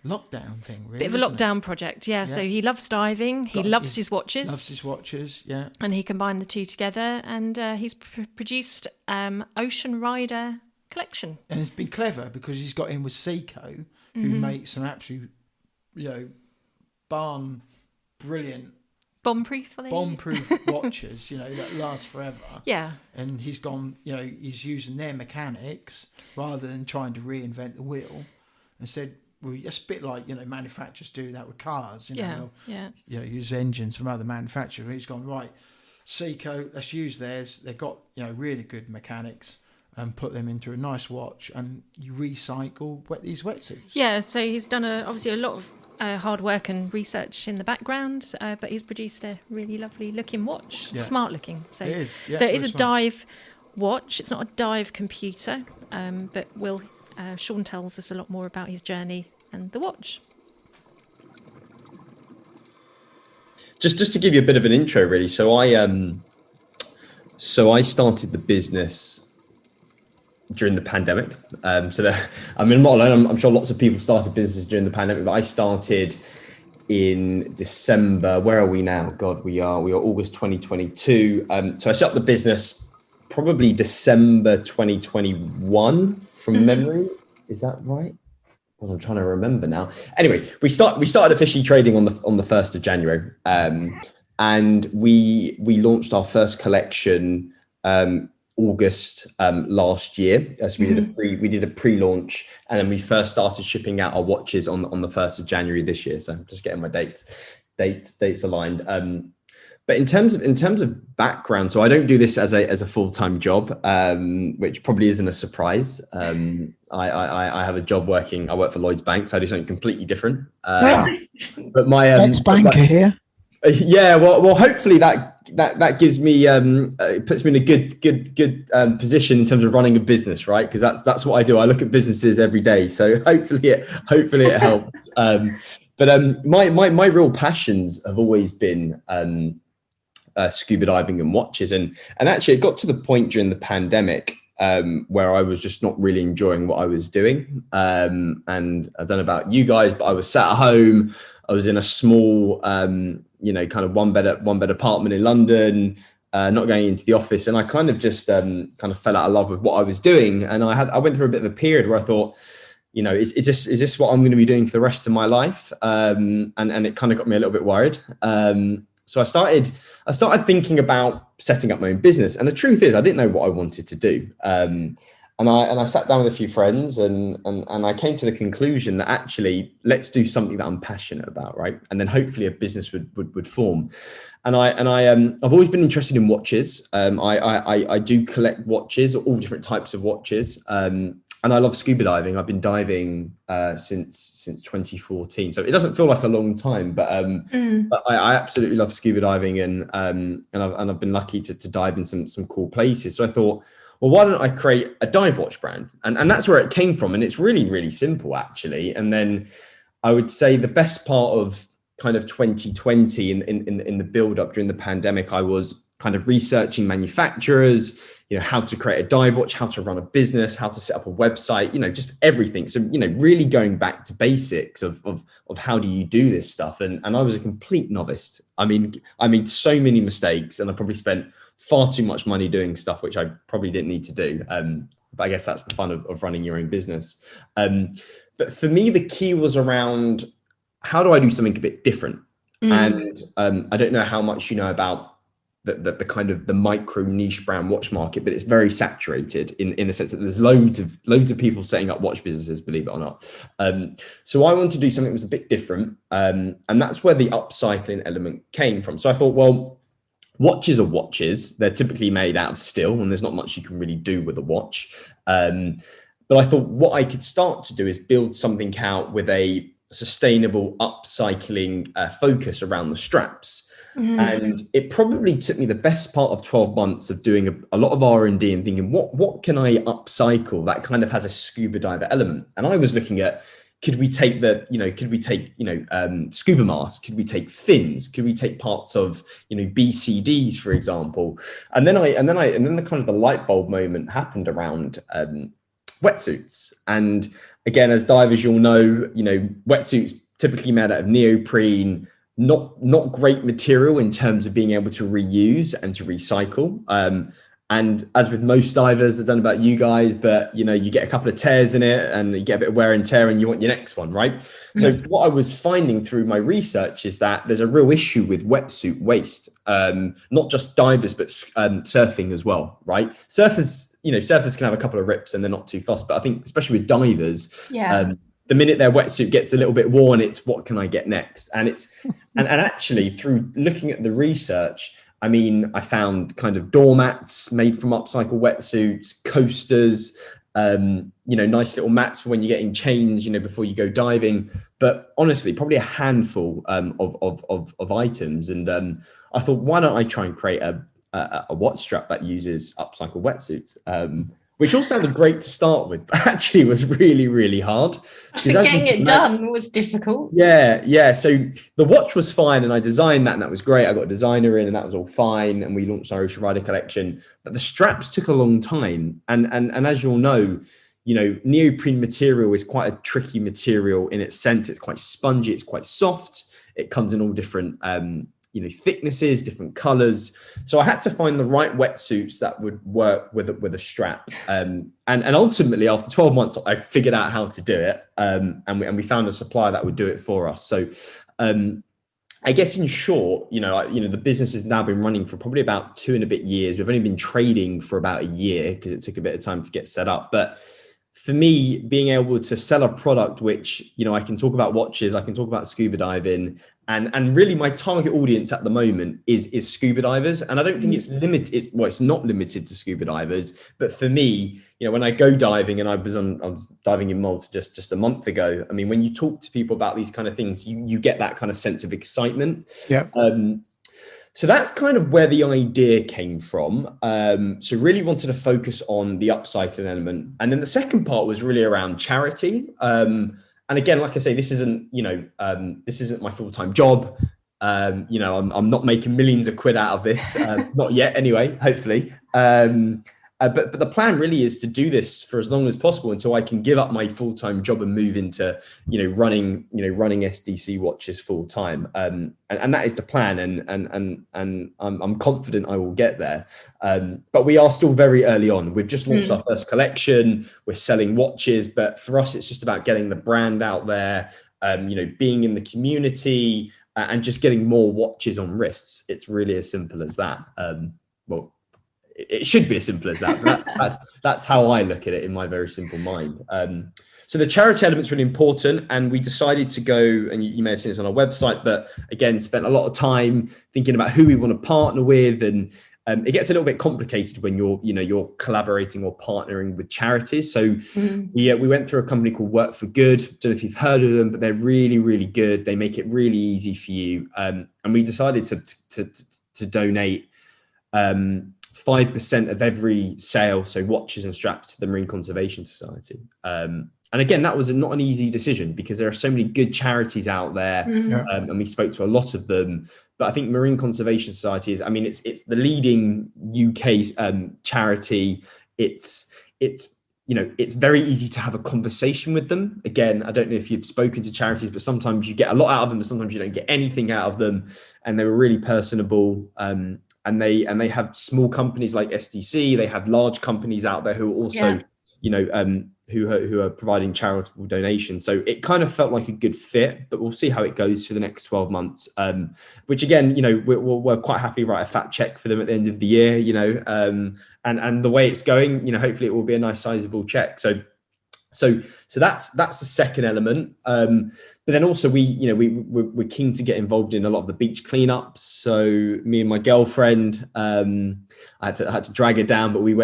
lockdown thing, really. Bit of a isn't it? lockdown project, yeah. So he loves diving, he loves his watches. Loves his watches, yeah. And he combined the two together, and he's produced Ocean Rider collection. And it's been clever because he's got in with Seiko, who makes some absolute, brilliant Bomb-proof watches, that last forever. Yeah. And he's gone, he's using their mechanics rather than trying to reinvent the wheel, and said, well, it's a bit like, manufacturers do that with cars, they'll, use engines from other manufacturers. He's gone, right, Seiko, let's use theirs. They've got, really good mechanics, and put them into a nice watch, and you recycle these wetsuits. Yeah, so he's done obviously a lot of hard work and research in the background, but he's produced a really lovely looking watch, smart looking. So it is. Yeah, so it is a smart. dive watch. It's not a dive computer, but Sean tells us a lot more about his journey and the watch. Just to give you a bit of an intro, really. So I started the business during the pandemic. I'm not alone. I'm sure lots of people started businesses during the pandemic, but I started in December. Where are we now? God, we are August 2022. So I set up the business probably December 2021 from memory. Is that right? Well, I'm trying to remember now. Anyway, we started officially trading on the 1st of January. And we launched our first collection August last year. So we did a pre-launch, and then we first started shipping out our watches on the 1st of January this year. So I'm just getting my dates aligned. But in terms of background, so I don't do this as a full-time job, which probably isn't a surprise. I have a job I work for Lloyds Bank, so I do something completely different. But my ex-banker here. Yeah, well, hopefully that gives me puts me in a good position in terms of running a business, right? Because that's what I do. I look at businesses every day, so hopefully it helps. But my real passions have always been scuba diving and watches, and actually it got to the point during the pandemic where I was just not really enjoying what I was doing. And I don't know about you guys, but I was sat at home. I was in a small, kind of one bed apartment in London, not going into the office, and I kind of just kind of fell out of love with what I was doing. And I went through a bit of a period where I thought, is this what I'm going to be doing for the rest of my life? And it kind of got me a little bit worried. So I started thinking about setting up my own business. And the truth is, I didn't know what I wanted to do. And I sat down with a few friends, and I came to the conclusion that actually, let's do something that I'm passionate about, right? And then hopefully a business would form. And I've always been interested in watches. I do collect watches, all different types of watches. And I love scuba diving. I've been diving since 2014, so it doesn't feel like a long time, but I absolutely love scuba diving, and I've been lucky to dive in some cool places. So I thought, well, why don't I create a dive watch brand? And that's where it came from. And it's really, really simple, actually. And then I would say the best part of kind of 2020 in the build up during the pandemic, I was kind of researching manufacturers, how to create a dive watch, how to run a business, how to set up a website, just everything. So, really going back to basics of how do you do this stuff? And I was a complete novice. I mean, I made so many mistakes, and I probably spent far too much money doing stuff which I probably didn't need to do. But I guess that's the fun of running your own business. But for me, the key was around, how do I do something a bit different? And I don't know how much you know about the kind of the micro niche brand watch market, but it's very saturated in the sense that there's loads of people setting up watch businesses, believe it or not. So I wanted to do something that was a bit different. And that's where the upcycling element came from. So I thought, well, watches are watches. They're typically made out of steel, and there's not much you can really do with a watch. But I thought what I could start to do is build something out with a sustainable upcycling focus around the straps. And it probably took me the best part of 12 months of doing a lot of R&D and thinking, what can I upcycle that kind of has a scuba diver element? And I was looking at, could we take scuba masks? Could we take fins? Could we take parts of, BCDs, for example? And then the kind of the light bulb moment happened around wetsuits. And again, as divers, you'll know, wetsuits typically made out of neoprene, not great material in terms of being able to reuse and to recycle. And as with most divers, I don't know about you guys, but you get a couple of tears in it and you get a bit of wear and tear and you want your next one, right? So what I was finding through my research is that there's a real issue with wetsuit waste, not just divers, but surfing as well, right? Surfers can have a couple of rips and they're not too fussed, but I think especially with divers, the minute their wetsuit gets a little bit worn, it's what can I get next? And it's and actually through looking at the research, I mean, I found kind of doormats made from upcycled wetsuits, coasters, nice little mats for when you're getting changed, before you go diving. But honestly, probably a handful of items. And I thought, why don't I try and create a watch strap that uses upcycled wetsuits? Which all sounded great to start with, but actually was really, really hard. Getting it done was difficult. Yeah. So the watch was fine, and I designed that, and that was great. I got a designer in, and that was all fine, and we launched our Ocean Rider collection. But the straps took a long time, and as you'll know, neoprene material is quite a tricky material in its sense. It's quite spongy, it's quite soft. It comes in all different thicknesses, different colors. So I had to find the right wetsuits that would work with a strap. And ultimately, after 12 months, I figured out how to do it. And we found a supplier that would do it for us. So I guess in short, the business has now been running for probably about 2 and a bit years. We've only been trading for about a year because it took a bit of time to get set up. But for me, being able to sell a product which, I can talk about watches, I can talk about scuba diving, and really my target audience at the moment is scuba divers. And I don't think it's limited. It's not limited to scuba divers. But for me, when I go diving, and I was diving in Malta just a month ago. I mean, when you talk to people about these kind of things, you get that kind of sense of excitement. Yeah. So that's kind of where the idea came from. So really wanted to focus on the upcycling element. And then the second part was really around charity. And again, like I say, this isn't my full-time job. I'm not making millions of quid out of this, not yet anyway, hopefully. But the plan really is to do this for as long as possible until I can give up my full-time job and move into, running SDC Watches full-time. And that is the plan. And I'm confident I will get there. But we are still very early on. We've just launched our first collection. We're selling watches, but for us, it's just about getting the brand out there, being in the community and just getting more watches on wrists. It's really as simple as that. It should be as simple as that. But that's how I look at it in my very simple mind. So the charity element's really important, and we decided to go, and you may have seen this on our website, but again, spent a lot of time thinking about who we want to partner with, and it gets a little bit complicated when you're collaborating or partnering with charities. So we went through a company called Work for Good. Don't know if you've heard of them, but they're really, really good. They make it really easy for you, and we decided to donate 5% of every sale, so watches and straps, to the Marine Conservation Society. And again, that was not an easy decision because there are so many good charities out there, and we spoke to a lot of them. But I think Marine Conservation Society is, it's the leading UK charity. It's very easy to have a conversation with them. Again, I don't know if you've spoken to charities, but sometimes you get a lot out of them, but sometimes you don't get anything out of them. And they were really personable. And they have small companies like SDC. They have large companies out there who are also, who are providing charitable donations. So it kind of felt like a good fit, but we'll see how it goes for the next 12 months. Which again, we're quite happy to write a fat check for them at the end of the year. And the way it's going, hopefully it will be a nice sizable check. So that's the second element. But then also we're keen to get involved in a lot of the beach cleanups. So me and my girlfriend, I had to drag her down, but we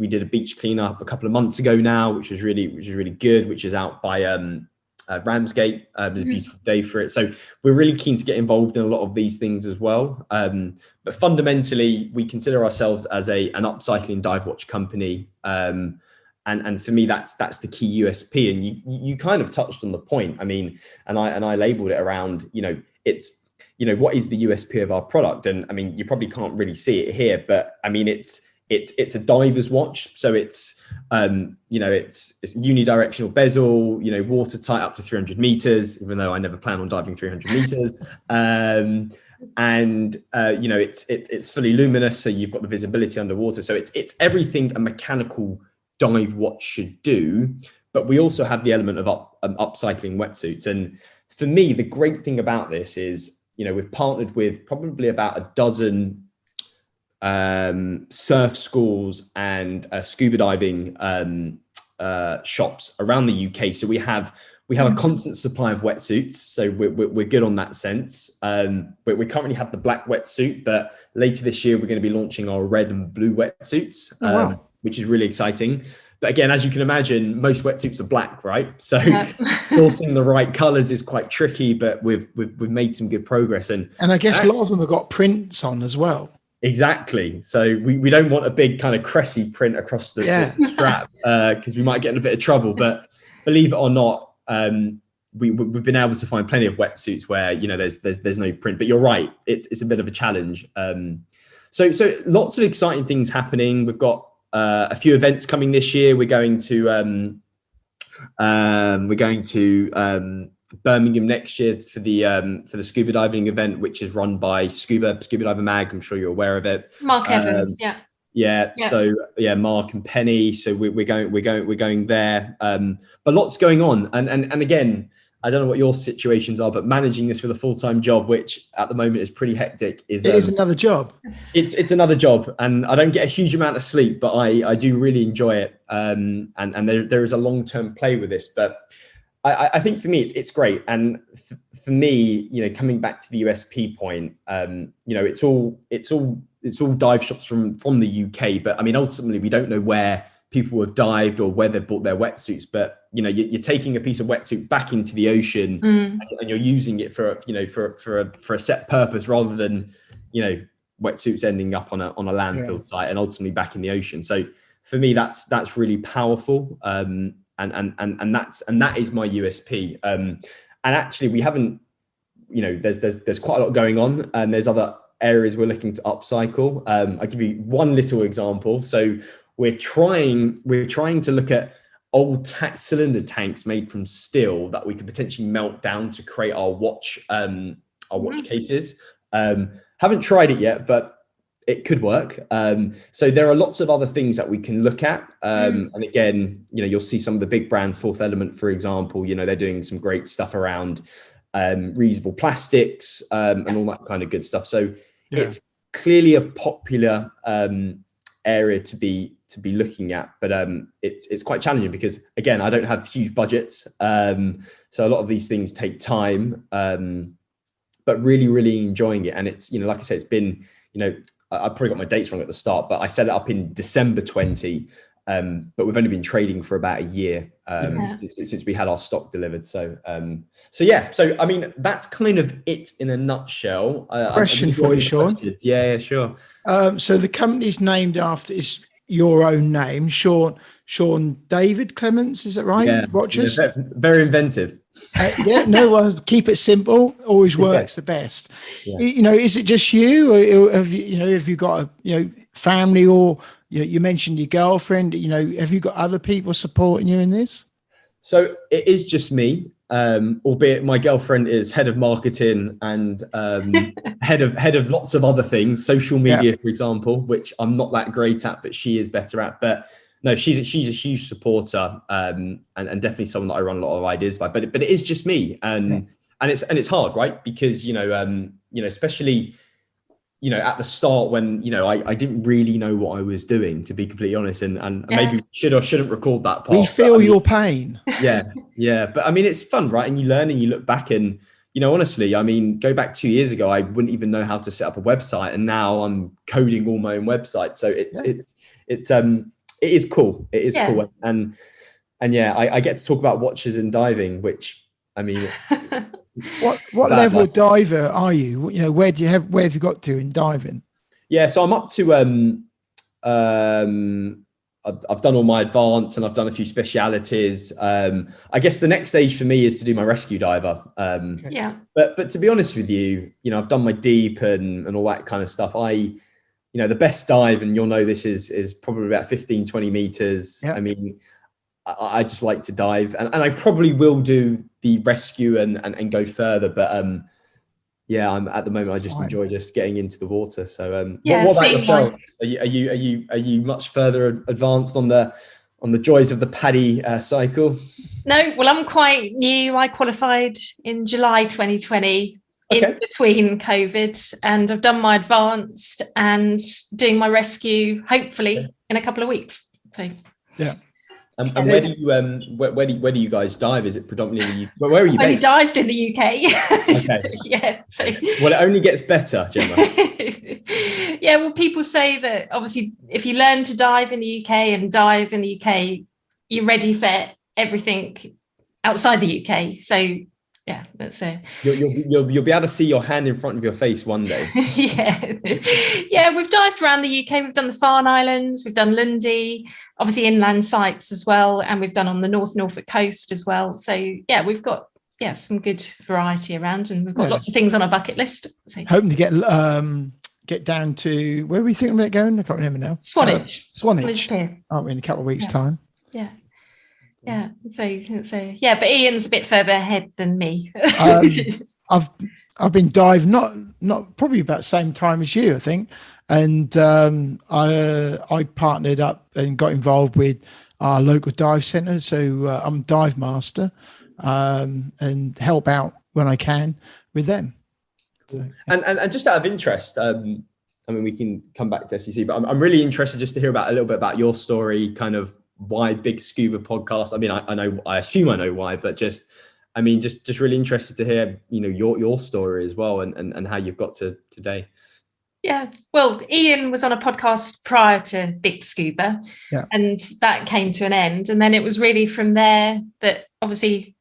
did a beach cleanup a couple of months ago now, which was really good, which is out by Ramsgate. It was a beautiful day for it. So we're really keen to get involved in a lot of these things as well. But fundamentally, we consider ourselves as an upcycling dive watch company. And for me, that's the key USP. And you kind of touched on the point. And I labeled it around, it's, what is the USP of our product? And you probably can't really see it here, but it's it's a diver's watch, so it's it's unidirectional bezel, watertight up to 300 meters, even though I never plan on diving 300 meters. It's fully luminous, so you've got the visibility underwater. So it's everything a mechanical dive watch should do. But we also have the element of upcycling wetsuits. And for me, the great thing about this is, we've partnered with probably about a dozen surf schools and scuba diving shops around the UK. So we have a constant supply of wetsuits, so we're good on that sense. We currently have the black wetsuit, but later this year we're going to be launching our red and blue wetsuits, which is really exciting. But again, as you can imagine, most wetsuits are black, right? So sourcing the right colors is quite tricky, but we've made some good progress. And I guess a lot of them have got prints on as well. Exactly. So we don't want a big kind of Cressy print across the strap because we might get in a bit of trouble. But believe it or not, we've been able to find plenty of wetsuits where there's no print. But you're right, it's a bit of a challenge. So lots of exciting things happening. We've got a few events coming this year. We're going to Birmingham next year for the scuba diving event, which is run by Scuba Diver Mag. I'm sure you're aware of it. Mark Evans, yeah. So Mark and Penny. So we're going there. But lots going on, and again, I don't know what your situations are, but managing this with a full-time job, which at the moment is pretty hectic, it is another job. It's another job, and I don't get a huge amount of sleep, but I do really enjoy it. And there is a long-term play with this, but I think for me it's great. And for me, coming back to the USP point, it's all dive shops from the UK, but I mean ultimately we don't know where people have dived or where they've bought their wetsuits, but you're taking a piece of wetsuit back into the ocean and you're using it for a set purpose rather than wetsuits ending up on a landfill site and ultimately back in the ocean. So for me that's really powerful, and that is my USP. And actually we haven't, there's quite a lot going on, and there's other areas we're looking to upcycle. I'll give you one little example. So we're trying to look at old cylinder tanks made from steel that we could potentially melt down to create our watch cases. Haven't tried it yet, but it could work. So there are lots of other things that we can look at. And again, you'll see some of the big brands, Fourth Element, for example, they're doing some great stuff around reusable plastics and all that kind of good stuff. So it's clearly a popular area to be looking at, but it's quite challenging because again I don't have huge budgets, so a lot of these things take time, but really enjoying it. And it's like I said, it's been I probably got my dates wrong at the start, but I set it up in December 20, but we've only been trading for about a year since we had our stock delivered. So I mean that's kind of it in a nutshell. Question for you, Sean. Yeah, sure. So the company's named after is your own name, Sean David Clements, is that right? Yeah, Watches. Very inventive. Keep it simple. Always works the best. Yeah. Is it just you, or have you got a family, or you mentioned your girlfriend? Have you got other people supporting you in this? So it is just me, albeit my girlfriend is head of marketing and head of lots of other things, social media, for example, which I'm not that great at, but she is better at. But no, she's a huge supporter, and definitely someone that I run a lot of ideas by. But it is just me, and it's hard, right? Because especially at the start when I didn't really know what I was doing, to be completely honest, and maybe we should or shouldn't record that part. We feel your pain. Yeah, but I mean it's fun, right? And you learn and you look back, and honestly, I mean, go back 2 years ago, I wouldn't even know how to set up a website, and now I'm coding all my own website. So it is cool. It is cool, and I get to talk about watches and diving, which I mean. What level of diver are you? Where have you got to in diving? Yeah, so I'm up to I've done all my advanced and I've done a few specialities. I guess the next stage for me is to do my rescue diver. But to be honest with you, I've done my deep and all that kind of stuff. you know, the best dive, and you'll know this is probably about 15, 20 meters. Yeah. I mean, I just like to dive, and I probably will do the rescue and go further, but yeah, I'm at the moment. I just enjoy just getting into the water. So what about yourself? Are you much further advanced on the joys of the paddy cycle? No, well, I'm quite new. I qualified in July 2020 in between COVID, and I've done my advanced and doing my rescue hopefully in a couple of weeks. So yeah. And where do you guys dive? Is it predominantly where are you based? I only dived in the UK. Okay. Yeah. So. Well, it only gets better, Gemma. Yeah. Well, people say that obviously if you learn to dive in the UK and dive in the UK, you're ready for everything outside the UK. So yeah, that's it. You'll be able to see your hand in front of your face one day. Yeah, we've dived around the UK. We've done the Farne Islands, we've done Lundy, obviously inland sites as well, and we've done on the North Norfolk coast as well. So yeah, we've got some good variety around, and we've got lots of things on our bucket list. So. Hoping to get down to where we think about going. I can't remember now. Swanage. Aren't we in a couple of weeks' time? Yeah. Yeah. So yeah, but Ian's a bit further ahead than me. I've been diving not probably about the same time as you, I think, and I partnered up and got involved with our local dive centre. So I'm dive master and help out when I can with them. So, and just out of interest, I mean, we can come back to SDC, but I'm really interested just to hear a little bit about your story, kind of why Big Scuba podcast. I mean, I assume I know why, but just really interested to hear, you know, your story as well, and how you've got to today. Yeah, well, Ian was on a podcast prior to Big Scuba, and that came to an end, and then it was really from there that obviously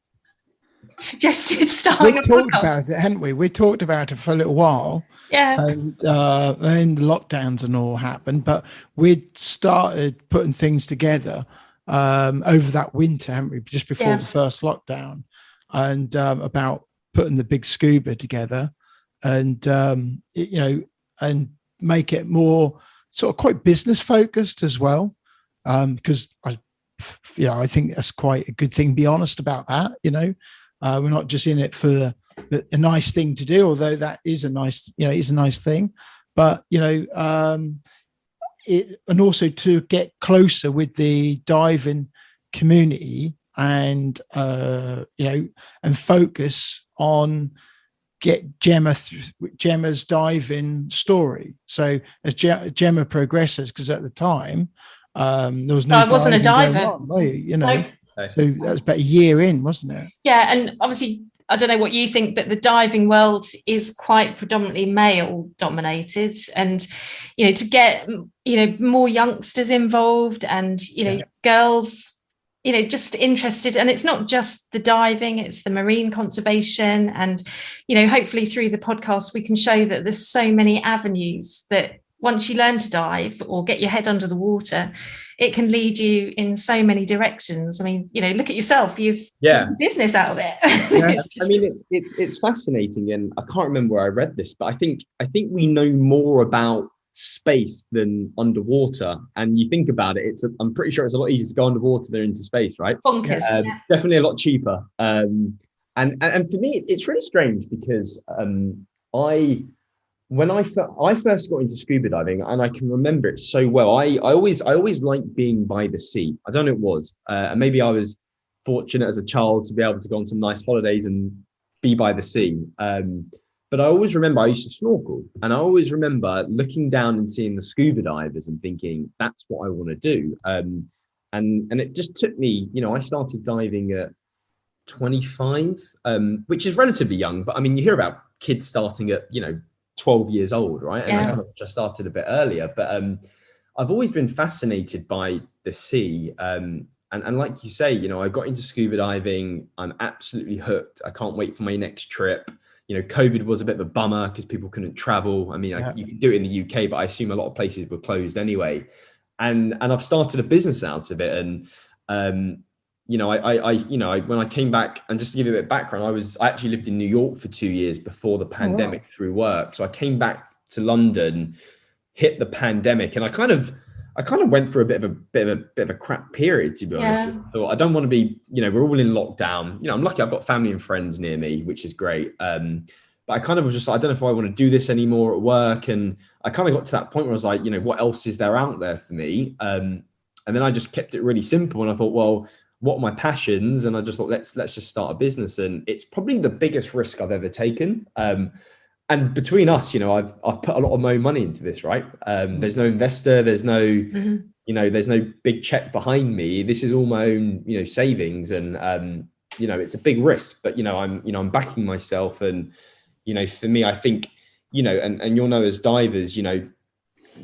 suggested starting a podcast. We talked about it, hadn't we? We talked about it for a little while. Yeah. And then the lockdowns and all happened, but we'd started putting things together over that winter, haven't we? Just before the first lockdown, and about putting the Big Scuba together, and you know, and make it more sort of quite business focused as well, because I think that's quite a good thing. Be honest about that, you know. We're not just in it for a nice thing to do, although that is a nice, you know, it's a nice thing, but you know, and also to get closer with the diving community, and you know, and focus on get Gemma's diving story. So as Gemma progresses, because at the time there was no. I wasn't a diver, on, you know. No. So that was about a year in, wasn't it? Yeah, and obviously, I don't know what you think, but the diving world is quite predominantly male dominated, and you know, to get, you know, more youngsters involved, and you know, girls, you know, just interested, and it's not just the diving, it's the marine conservation, and you know, hopefully through the podcast we can show that there's so many avenues that once you learn to dive or get your head under the water, it can lead you in so many directions. I mean, you know, look at yourself, you've made a business out of it. I mean, it's fascinating, and I can't remember where I read this, but I think we know more about space than underwater. And you think about it, I'm pretty sure it's a lot easier to go underwater than into space, right? Bonkers, definitely a lot cheaper. And for me, it's really strange because when I first got into scuba diving, and I can remember it so well, I always liked being by the sea. I don't know what it was. And maybe I was fortunate as a child to be able to go on some nice holidays and be by the sea. But I always remember I used to snorkel, and I always remember looking down and seeing the scuba divers and thinking, that's what I want to do. And it just took me, you know, I started diving at 25, which is relatively young, but I mean, you hear about kids starting at, you know, 12 years old, right? And I kind of just started a bit earlier, but I've always been fascinated by the sea. And like you say, you know, I got into scuba diving. I'm absolutely hooked. I can't wait for my next trip. You know, COVID was a bit of a bummer because people couldn't travel. I mean, you can do it in the UK, but I assume a lot of places were closed anyway. And I've started a business out of it. And you know, when I came back, and just to give you a bit of background, I actually lived in New York for 2 years before the pandemic through work. So I came back to London, hit the pandemic, and I kind of went through a bit of a crap period, to be honest. I thought, I don't want to be, we're all in lockdown. I'm lucky I've got family and friends near me, which is great. But I kind of was just, I don't know if I want to do this anymore at work. And I kind of got to that point where I was like, what else is there out there for me? And then I just kept it really simple. And I thought, well, what are my passions? And I just thought, let's just start a business. And it's probably the biggest risk I've ever taken. And between us, I've put a lot of my own money into this, right? There's no investor, there's no, there's no big check behind me. This is all my own, savings, and it's a big risk. But I'm backing myself, and for me, I think, and you'll know as divers,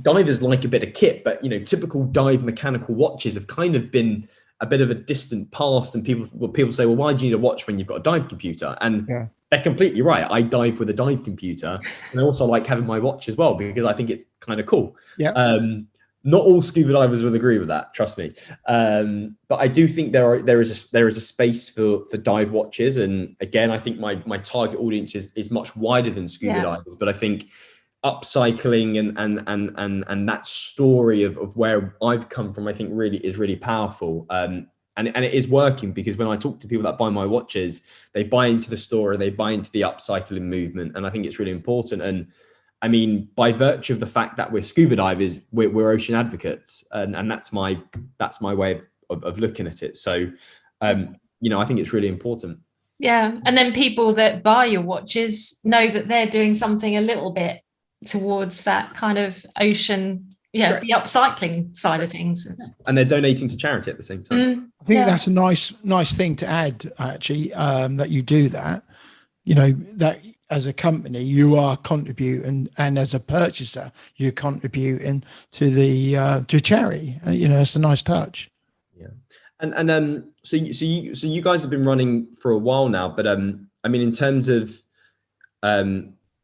divers like a bit of kit, but typical dive mechanical watches have kind of been a bit of a distant past. And people say, well, why do you need a watch when you've got a dive computer? And they're completely right. I dive with a dive computer, and I also like having my watch as well, because I think it's kind of cool. Not all scuba divers will agree with that, trust me. But I do think there is a space for dive watches. And again, I think my target audience is much wider than scuba divers. But I think upcycling and that story of where I've come from, I think is really powerful. And it is working, because when I talk to people that buy my watches, they buy into the story, they buy into the upcycling movement. And I think it's really important. And I mean, by virtue of the fact that we're scuba divers, we're ocean advocates. And that's my way of looking at it. So, I think it's really important. Yeah. And then people that buy your watches know that they're doing something a little bit towards that kind of ocean, the upcycling side of things. And they're donating to charity at the same time. I think that's a nice thing to add, actually, that you do that. That as a company you are contributing, and as a purchaser you're contributing to the to charity. It's a nice touch. Yeah. And so you guys have been running for a while now, but I mean, in terms of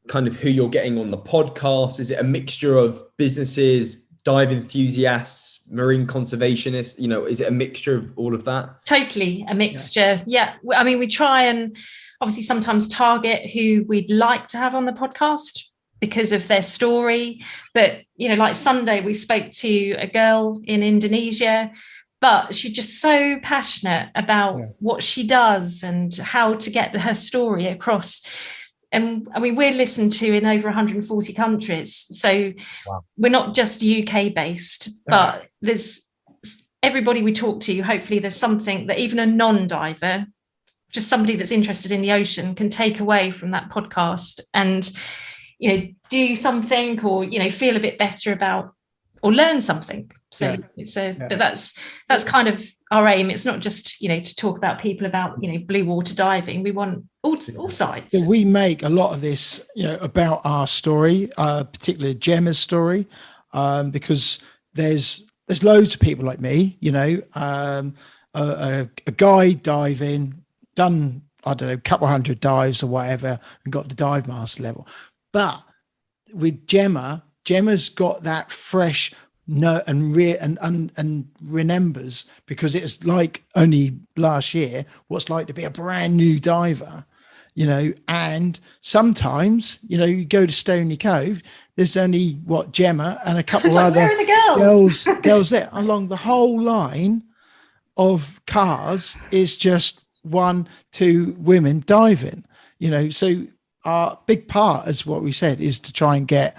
kind of who you're getting on the podcast, is it a mixture of businesses, dive enthusiasts, marine conservationists? Is it a mixture of all of that? Totally a mixture. Yeah. I mean, we try and obviously sometimes target who we'd like to have on the podcast because of their story. But, like Sunday, we spoke to a girl in Indonesia, but she's just so passionate about what she does and how to get her story across. And I mean, we're listened to in over 140 countries. So we're not just UK based, but there's everybody we talk to. Hopefully there's something that even a non-diver, just somebody that's interested in the ocean, can take away from that podcast and, do something, or, feel a bit better about, or learn something. So but that's kind of our aim. It's not just, to talk about people about, blue water diving. We want all sides. We make a lot of this, about our story, particularly Gemma's story, because there's loads of people like me, a guy diving, done, I don't know, a couple hundred dives or whatever, and got to dive master level. But with Gemma's got that fresh and remembers, because it's like only last year what's like to be a brand new diver, and sometimes, you go to Stony Cove, there's only Gemma and a couple of other girls there. Along the whole line of cars is just 1-2 women diving, so our big part, as what we said, is to try and get,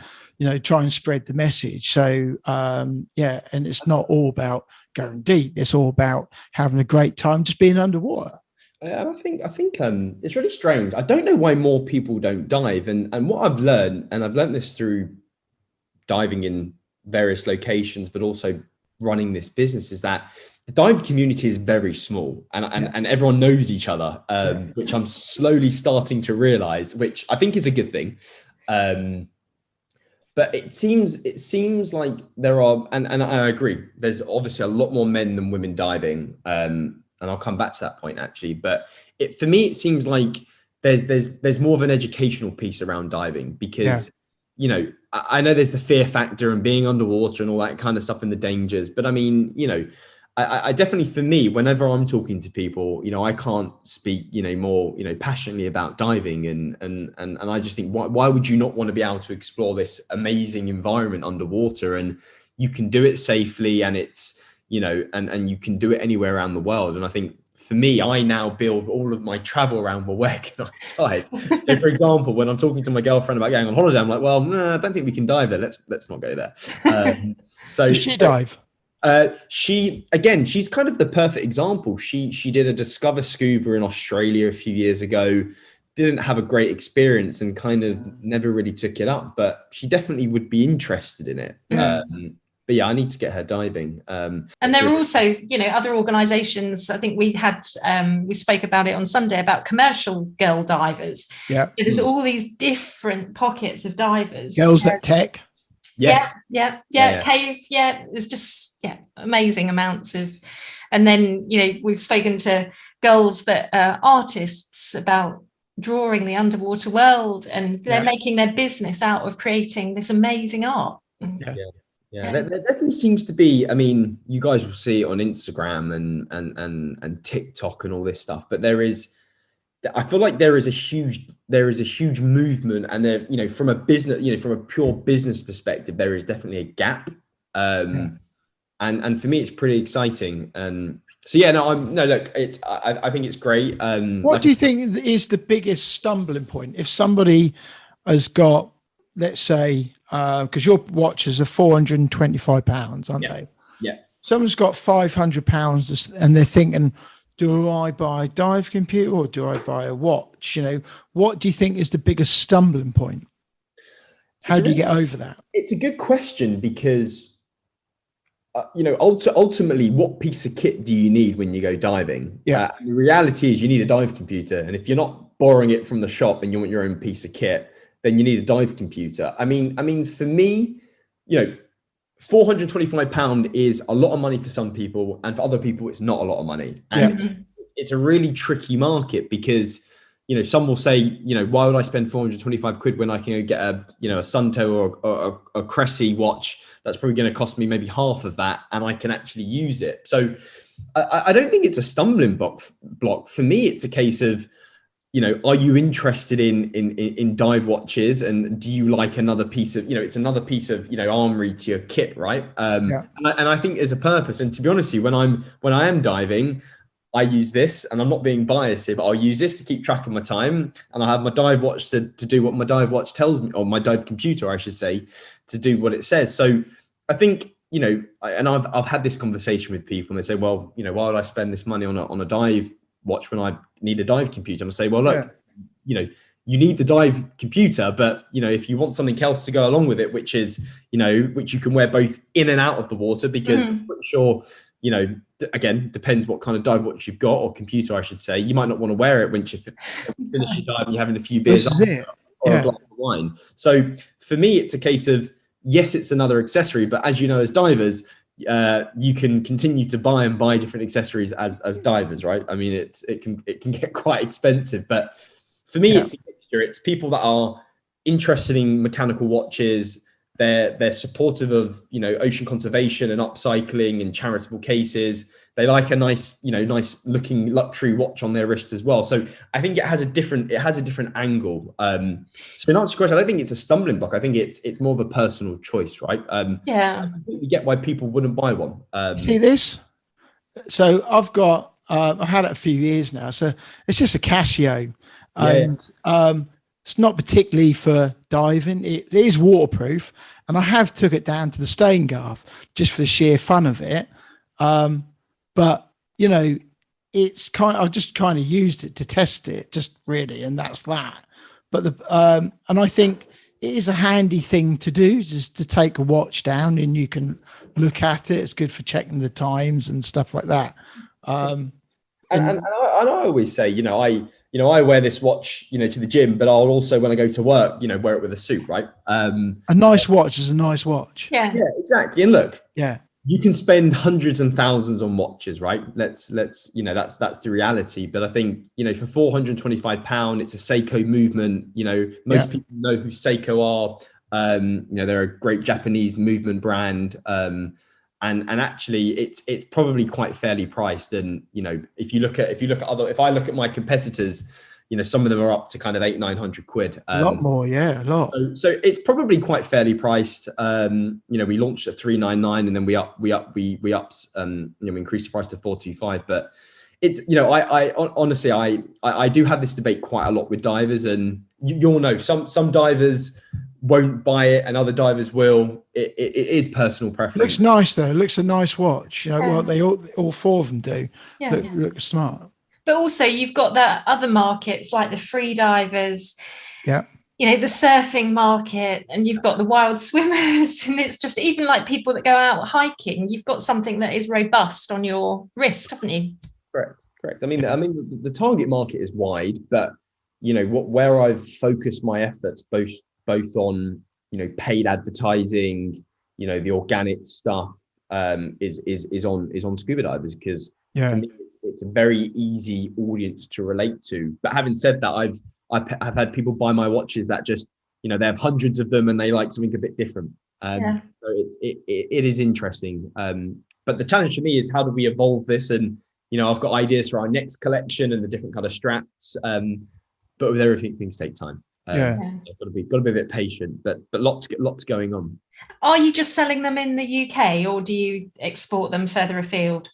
try and spread the message. So and it's not all about going deep, it's all about having a great time just being underwater. And I think it's really strange. I don't know why more people don't dive, and what I've learned, and I've learned this through diving in various locations, but also running this business, is that the dive community is very small, and everyone knows each other, which I'm slowly starting to realize, which I think is a good thing. But it seems like there are, and I agree, there's obviously a lot more men than women diving, and I'll come back to that point actually. But for me, it seems like there's more of an educational piece around diving, because I know there's the fear factor and being underwater and all that kind of stuff and the dangers, but I mean, I definitely, for me, whenever I'm talking to people, I can't speak, more, passionately about diving, and I just think, why would you not want to be able to explore this amazing environment underwater? And you can do it safely, and it's, and you can do it anywhere around the world. And I think for me, I now build all of my travel around, well, where can I dive? So, for example, when I'm talking to my girlfriend about going on holiday, I'm like, well, no, I don't think we can dive there. Let's not go there. So Does she dive? She's kind of the perfect example. She did a Discover Scuba in Australia a few years ago, didn't have a great experience and kind of never really took it up, but she definitely would be interested in it. But yeah, I need to get her diving. And there are also, other organisations. I think we spoke about it on Sunday about commercial girl divers. Yeah. So there's all these different pockets of divers. Girls that tech. Yes. Yeah. Cave. Yeah. There's just, amazing amounts of, and then, we've spoken to girls that are artists about drawing the underwater world, and they're making their business out of creating this amazing art. Yeah, there definitely seems to be. I mean, you guys will see it on Instagram and TikTok and all this stuff, but I feel like there is a huge movement, and there, from a business, from a pure business perspective, there is definitely a gap. And for me, it's pretty exciting. So yeah, look, I think it's great. What do you think is the biggest stumbling point if somebody has got, let's say, because your watches are £425, aren't they? Yeah. Someone's got £500 and they're thinking, do I buy a dive computer or do I buy a watch? What do you think is the biggest stumbling point? How do you get over that? It's a good question, because, ultimately, what piece of kit do you need when you go diving? Yeah. The reality is you need a dive computer. And if you're not borrowing it from the shop and you want your own piece of kit, then you need a dive computer. I mean, for me, £425 is a lot of money for some people, and for other people, it's not a lot of money. And it's a really tricky market, because, some will say, why would I spend 425 quid when I can get a Sunto or a Cressy watch that's probably going to cost me maybe half of that, and I can actually use it. So I don't think it's a stumbling block. For me, it's a case of, are you interested in dive watches, and do you like another piece of, it's another piece of, armory to your kit, right? And I think there's a purpose. And to be honest with you, when I am diving, I use this, and I'm not being biased here, but I'll use this to keep track of my time, and I have my dive watch to do what my dive watch tells me, or my dive computer, I should say, to do what it says. So I think, and I've had this conversation with people, and they say, well, why would I spend this money on a dive watch when I need a dive computer? And I say, well, look, you need the dive computer, but if you want something else to go along with it, which is, which you can wear both in and out of the water, because I'm pretty sure, again, depends what kind of dive watch you've got, or computer, I should say. You might not want to wear it when you finish your dive and you're having a few beers or a glass of wine. So for me, it's a case of, yes, it's another accessory, but as you know, as divers, you can continue to buy different accessories as divers, right? I mean, it can get quite expensive, but for me, it's a mixture. It's people that are interested in mechanical watches. They're supportive of ocean conservation and upcycling and charitable cases. They like a nice looking luxury watch on their wrist as well. So I think it has a different angle. So in answer to your question, I don't think it's a stumbling block. I think it's more of a personal choice, right? I completely get why people wouldn't buy one. See this? So I've got I've had it a few years now. So it's just a Casio, and it's not particularly for diving. It is waterproof, and I have took it down to the stain garth just for the sheer fun of it. But it's I've just kind of used it to test it, just really, and that's that. But and I think it is a handy thing to do, just to take a watch down and you can look at it. It's good for checking the times and stuff like that. And I always say, I wear this watch, to the gym, but I'll also, when I go to work, wear it with a suit, right? A nice watch is a nice watch. Yeah, exactly. And look, you can spend hundreds and thousands on watches, right? Let's that's the reality. But I think, for £425, it's a Seiko movement. Most people know who Seiko are. They're a great Japanese movement brand. and actually it's probably quite fairly priced. And if I look at my competitors, some of them are up to kind of 800-900 quid. A lot more, yeah, a lot. So it's probably quite fairly priced. We launched at 399, and then we increased the price to 425. But it's I honestly I do have this debate quite a lot with divers, and you'll know some divers won't buy it and other divers will. It is personal preference. Looks nice though. It looks a nice watch. What they all four of them do. Yeah. Look smart. But also you've got that other markets like the free divers. Yeah. The surfing market, and you've got the wild swimmers, and it's just even like people that go out hiking. You've got something that is robust on your wrist, haven't you? Correct. I mean, the target market is wide, but where I've focused my efforts both on paid advertising, the organic stuff, is on scuba divers, because for me it's a very easy audience to relate to. But having said that, I've had people buy my watches that just they have hundreds of them and they like something a bit different. So it is interesting. But the challenge for me is, how do we evolve this? And I've got ideas for our next collection and the different kind of straps. But with everything, things take time. Got to be a bit patient, but lots going on. Are you just selling them in the UK, or do you export them further afield?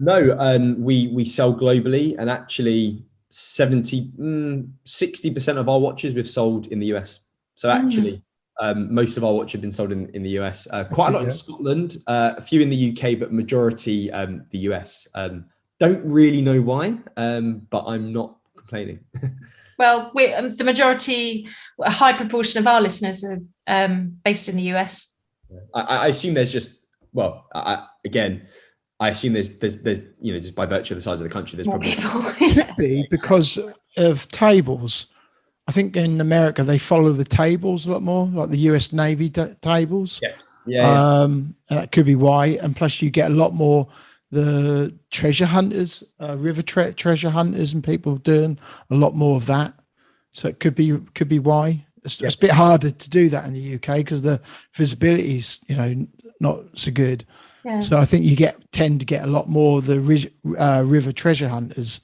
No, we sell globally, and actually 60% of our watches we've sold in the US. So actually, most of our watches have been sold in the US. Quite a lot in Scotland, a few in the UK, but majority the US. Don't really know why, but I'm not complaining. Well, the majority, a high proportion of our listeners are based in the US. I assume there's just, I assume there's just by virtue of the size of the country, there's probably could be because of tables. I think in America they follow the tables a lot more, like the US Navy tables. Yes. Yeah. And that could be why. And plus, you get a lot more the treasure hunters, river treasure hunters, and people doing a lot more of that. So it could be why. It's a bit harder to do that in the UK because the visibility is not so good. Yeah. So I think you tend to get a lot more of the river treasure hunters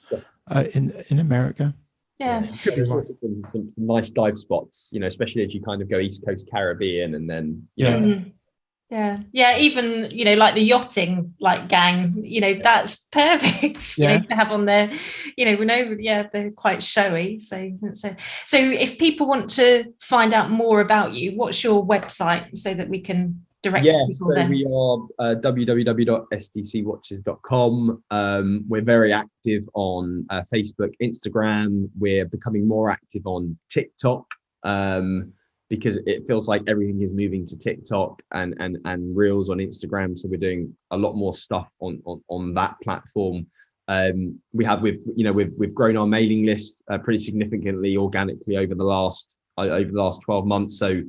in America. Yeah, there's some nice dive spots, especially as you kind of go East Coast Caribbean, and then even like the yachting gang, that's perfect to have on there. We know they're quite showy. So if people want to find out more about you, what's your website so that we can direct people there? We are www.sdcwatches.com. We're very active on Facebook, Instagram. We're becoming more active on TikTok, because it feels like everything is moving to TikTok and Reels on Instagram. So we're doing a lot more stuff on that platform. We've grown our mailing list pretty significantly organically over the last 12 months. So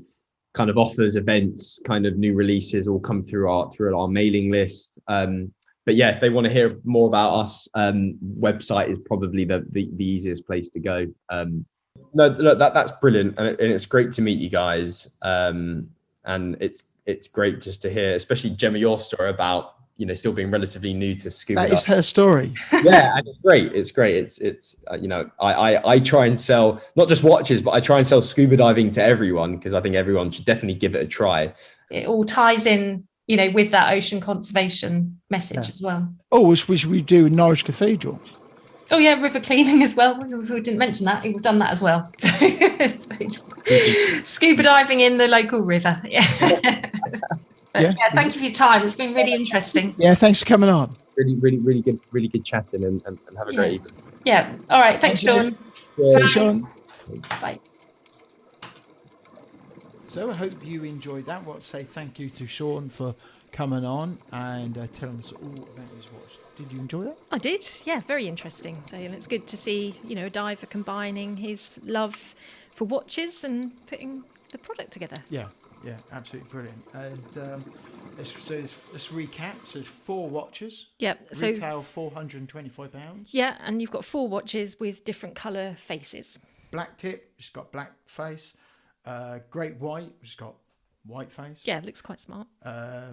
kind of offers, events, kind of new releases all come through our mailing list. But if they want to hear more about us, website is probably the easiest place to go. No, that's brilliant, and it's great to meet you guys. And it's great just to hear, especially Gemma, your story about still being relatively new to scuba. That is her story. Yeah, and it's great. It's I try and sell not just watches, but I try and sell scuba diving to everyone, because I think everyone should definitely give it a try. It all ties in, with that ocean conservation message as well. Oh, which we do in Norwich Cathedral. Oh yeah, river cleaning as well. We didn't mention that. We've done that as well. Scuba diving in the local river. Thank you for your time. It's been really interesting. Yeah, thanks for coming on. Really good chatting, and have a great evening. Yeah. All right. Thanks, Sean. See you, Sean. Bye. So I hope you enjoyed that. What say thank you to Sean for coming on and telling us all about his watch. Did you enjoy that? I did. Yeah, very interesting. So it's good to see, a diver combining his love for watches and putting the product together. Yeah, absolutely brilliant. And let's recap. So it's 4 watches. Yeah. Retail £425. Yeah, and you've got 4 watches with different colour faces. Black tip, which has got black face. Great white, which has got white face. Yeah, it looks quite smart.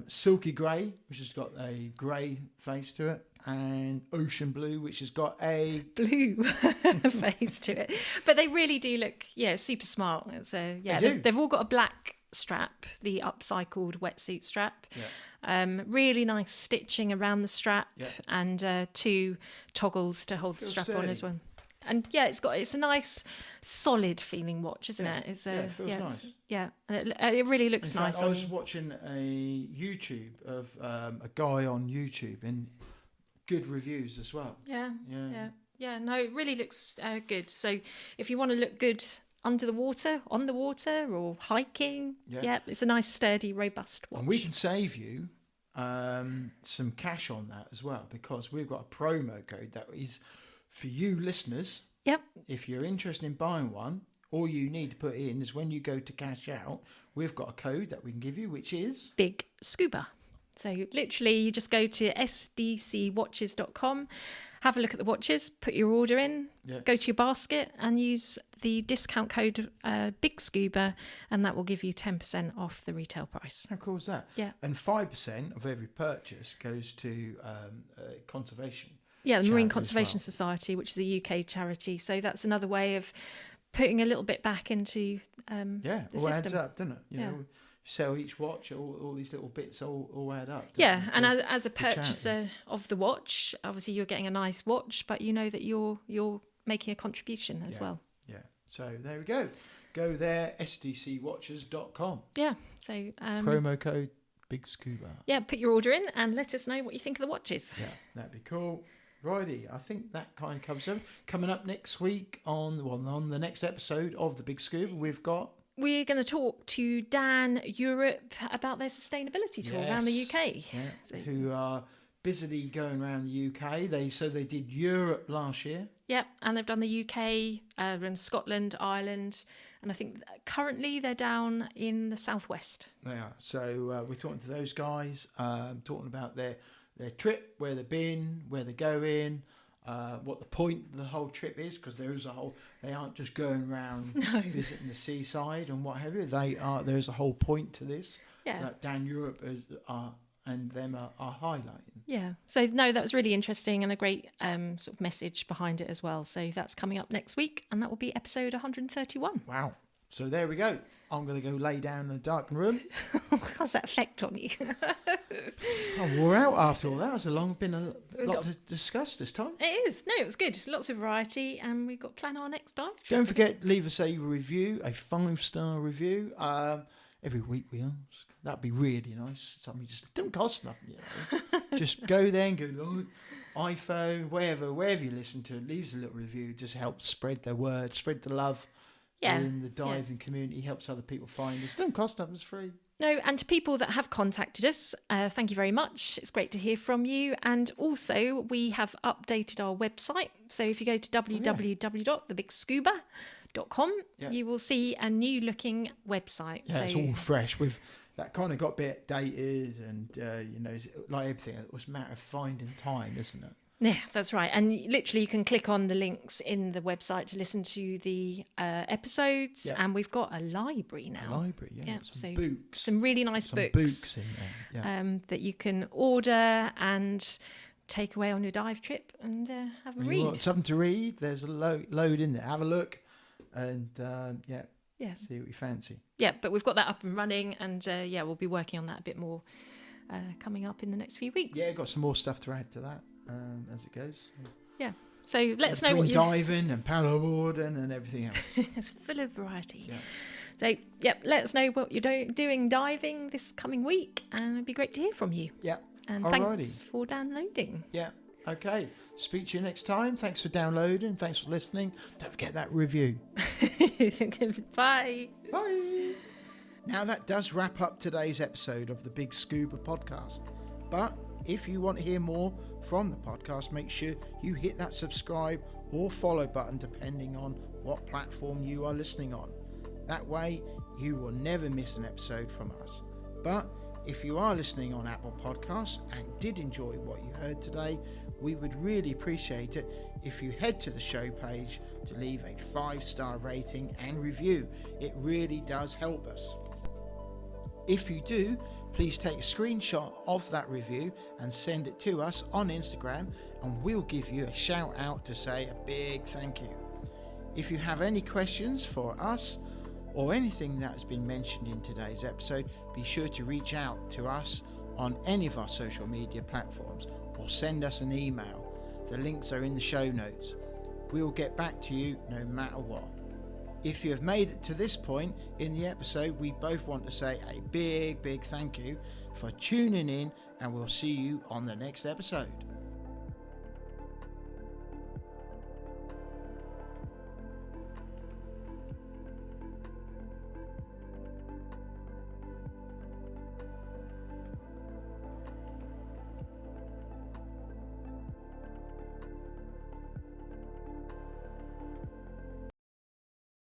Silky grey, which has got a grey face to it, and ocean blue, which has got a blue face to it. But they really do look, super smart. So they've all got a black strap, the upcycled wetsuit strap. Really nice stitching around the strap, and 2 toggles to hold the strap on as well. And it's a nice solid feeling watch, isn't it? It's, it feels nice. And it really looks In fact, nice. I was watching a YouTube of a guy on YouTube, and good reviews as well. Yeah. No, it really looks good. So if you want to look good under the water, on the water, or hiking, it's a nice, sturdy, robust watch. And we can save you some cash on that as well, because we've got a promo code that is for you listeners. Yep. If you're interested in buying one, all you need to put in is when you go to cash out, we've got a code that we can give you, which is Big Scuba. So literally you just go to sdcwatches.com, have a look at the watches, put your order in, go to your basket and use the discount code Big Scuba, and that will give you 10% off the retail price. How cool is that? Yeah. And 5% of every purchase goes to conservation. Yeah, the Marine Conservation Society, which is a UK charity. So that's another way of putting a little bit back into the all system. adds up, doesn't it? You know, sell each watch, all these little bits all add up. Yeah, and as a purchaser of the watch, obviously you're getting a nice watch, but you know that you're making a contribution as well. Yeah, so there we go. Go there, sdcwatches.com. Yeah, so promo code Big Scuba. Yeah, put your order in and let us know what you think of the watches. Yeah, that'd be cool. Righty, I think that kind of covers it. Coming up next week on the next episode of the Big Scuba, we're going to talk to Dan Europe about their sustainability tour around the UK. Who are busily going around the UK. They did Europe last year. Yep, and they've done the UK, and Scotland, Ireland, and I think currently they're down in the southwest. They are. So we're talking to those guys, talking about their trip, where they've been, where they're going, what the point of the whole trip is, because they aren't just going around visiting the seaside and what have you. There's a whole point to this that Dan Europe and them are highlighting. Yeah, so no, that was really interesting and a great sort of message behind it as well. So that's coming up next week, and that will be episode 131. Wow. So there we go. I'm going to go lay down in the darkened room. How's that effect on you? I wore out after all that. It's been a lot to discuss this time. It is. No, it was good. Lots of variety, and we've got to plan our next dive trip. Don't forget, leave us a review, a 5-star review. Every week we ask. That'd be really nice. Something just don't cost nothing, you know. Just go there and go, iPhone, wherever you listen to it, leaves a little review. Just helps spread the word, spread the love. In the diving community, helps other people find us. Don't cost nothing, it's free. No, and to people that have contacted us, thank you very much. It's great to hear from you. And also, we have updated our website. So if you go to www.thebigscuba.com, you will see a new looking website. Yeah, it's all fresh. That kind of got a bit dated, and like everything, it was a matter of finding time, isn't it? Yeah, that's right. And literally you can click on the links in the website to listen to the episodes. Yep. And we've got a library now. Some books. Some really nice books in there. That you can order and take away on your dive trip and have a read. Want something to read? There's a load in there. Have a look and see what you fancy. Yeah, but we've got that up and running, and we'll be working on that a bit more coming up in the next few weeks. Yeah, got some more stuff to add to that. As it goes. Yeah. So let us know what you're diving and paddleboarding and everything else. It's full of variety. Yeah. So let us know what you're doing diving this coming week, and it'd be great to hear from you. Yeah. And thanks for downloading. Yeah. Okay. Speak to you next time. Thanks for downloading. Thanks for listening. Don't forget that review. Bye. Bye. Now that does wrap up today's episode of the Big Scuba podcast. But if you want to hear more from the podcast, make sure you hit that subscribe or follow button depending on what platform you are listening on. That way you will never miss an episode from us. But if you are listening on Apple Podcasts and did enjoy what you heard today, we would really appreciate it if you head to the show page to leave a 5-star rating and review. It really does help us. If you do, please take a screenshot of that review and send it to us on Instagram, and we'll give you a shout out to say a big thank you. If you have any questions for us or anything that has been mentioned in today's episode, be sure to reach out to us on any of our social media platforms or send us an email. The links are in the show notes. We will get back to you no matter what. If you have made it to this point in the episode, we both want to say a big thank you for tuning in, and we'll see you on the next episode.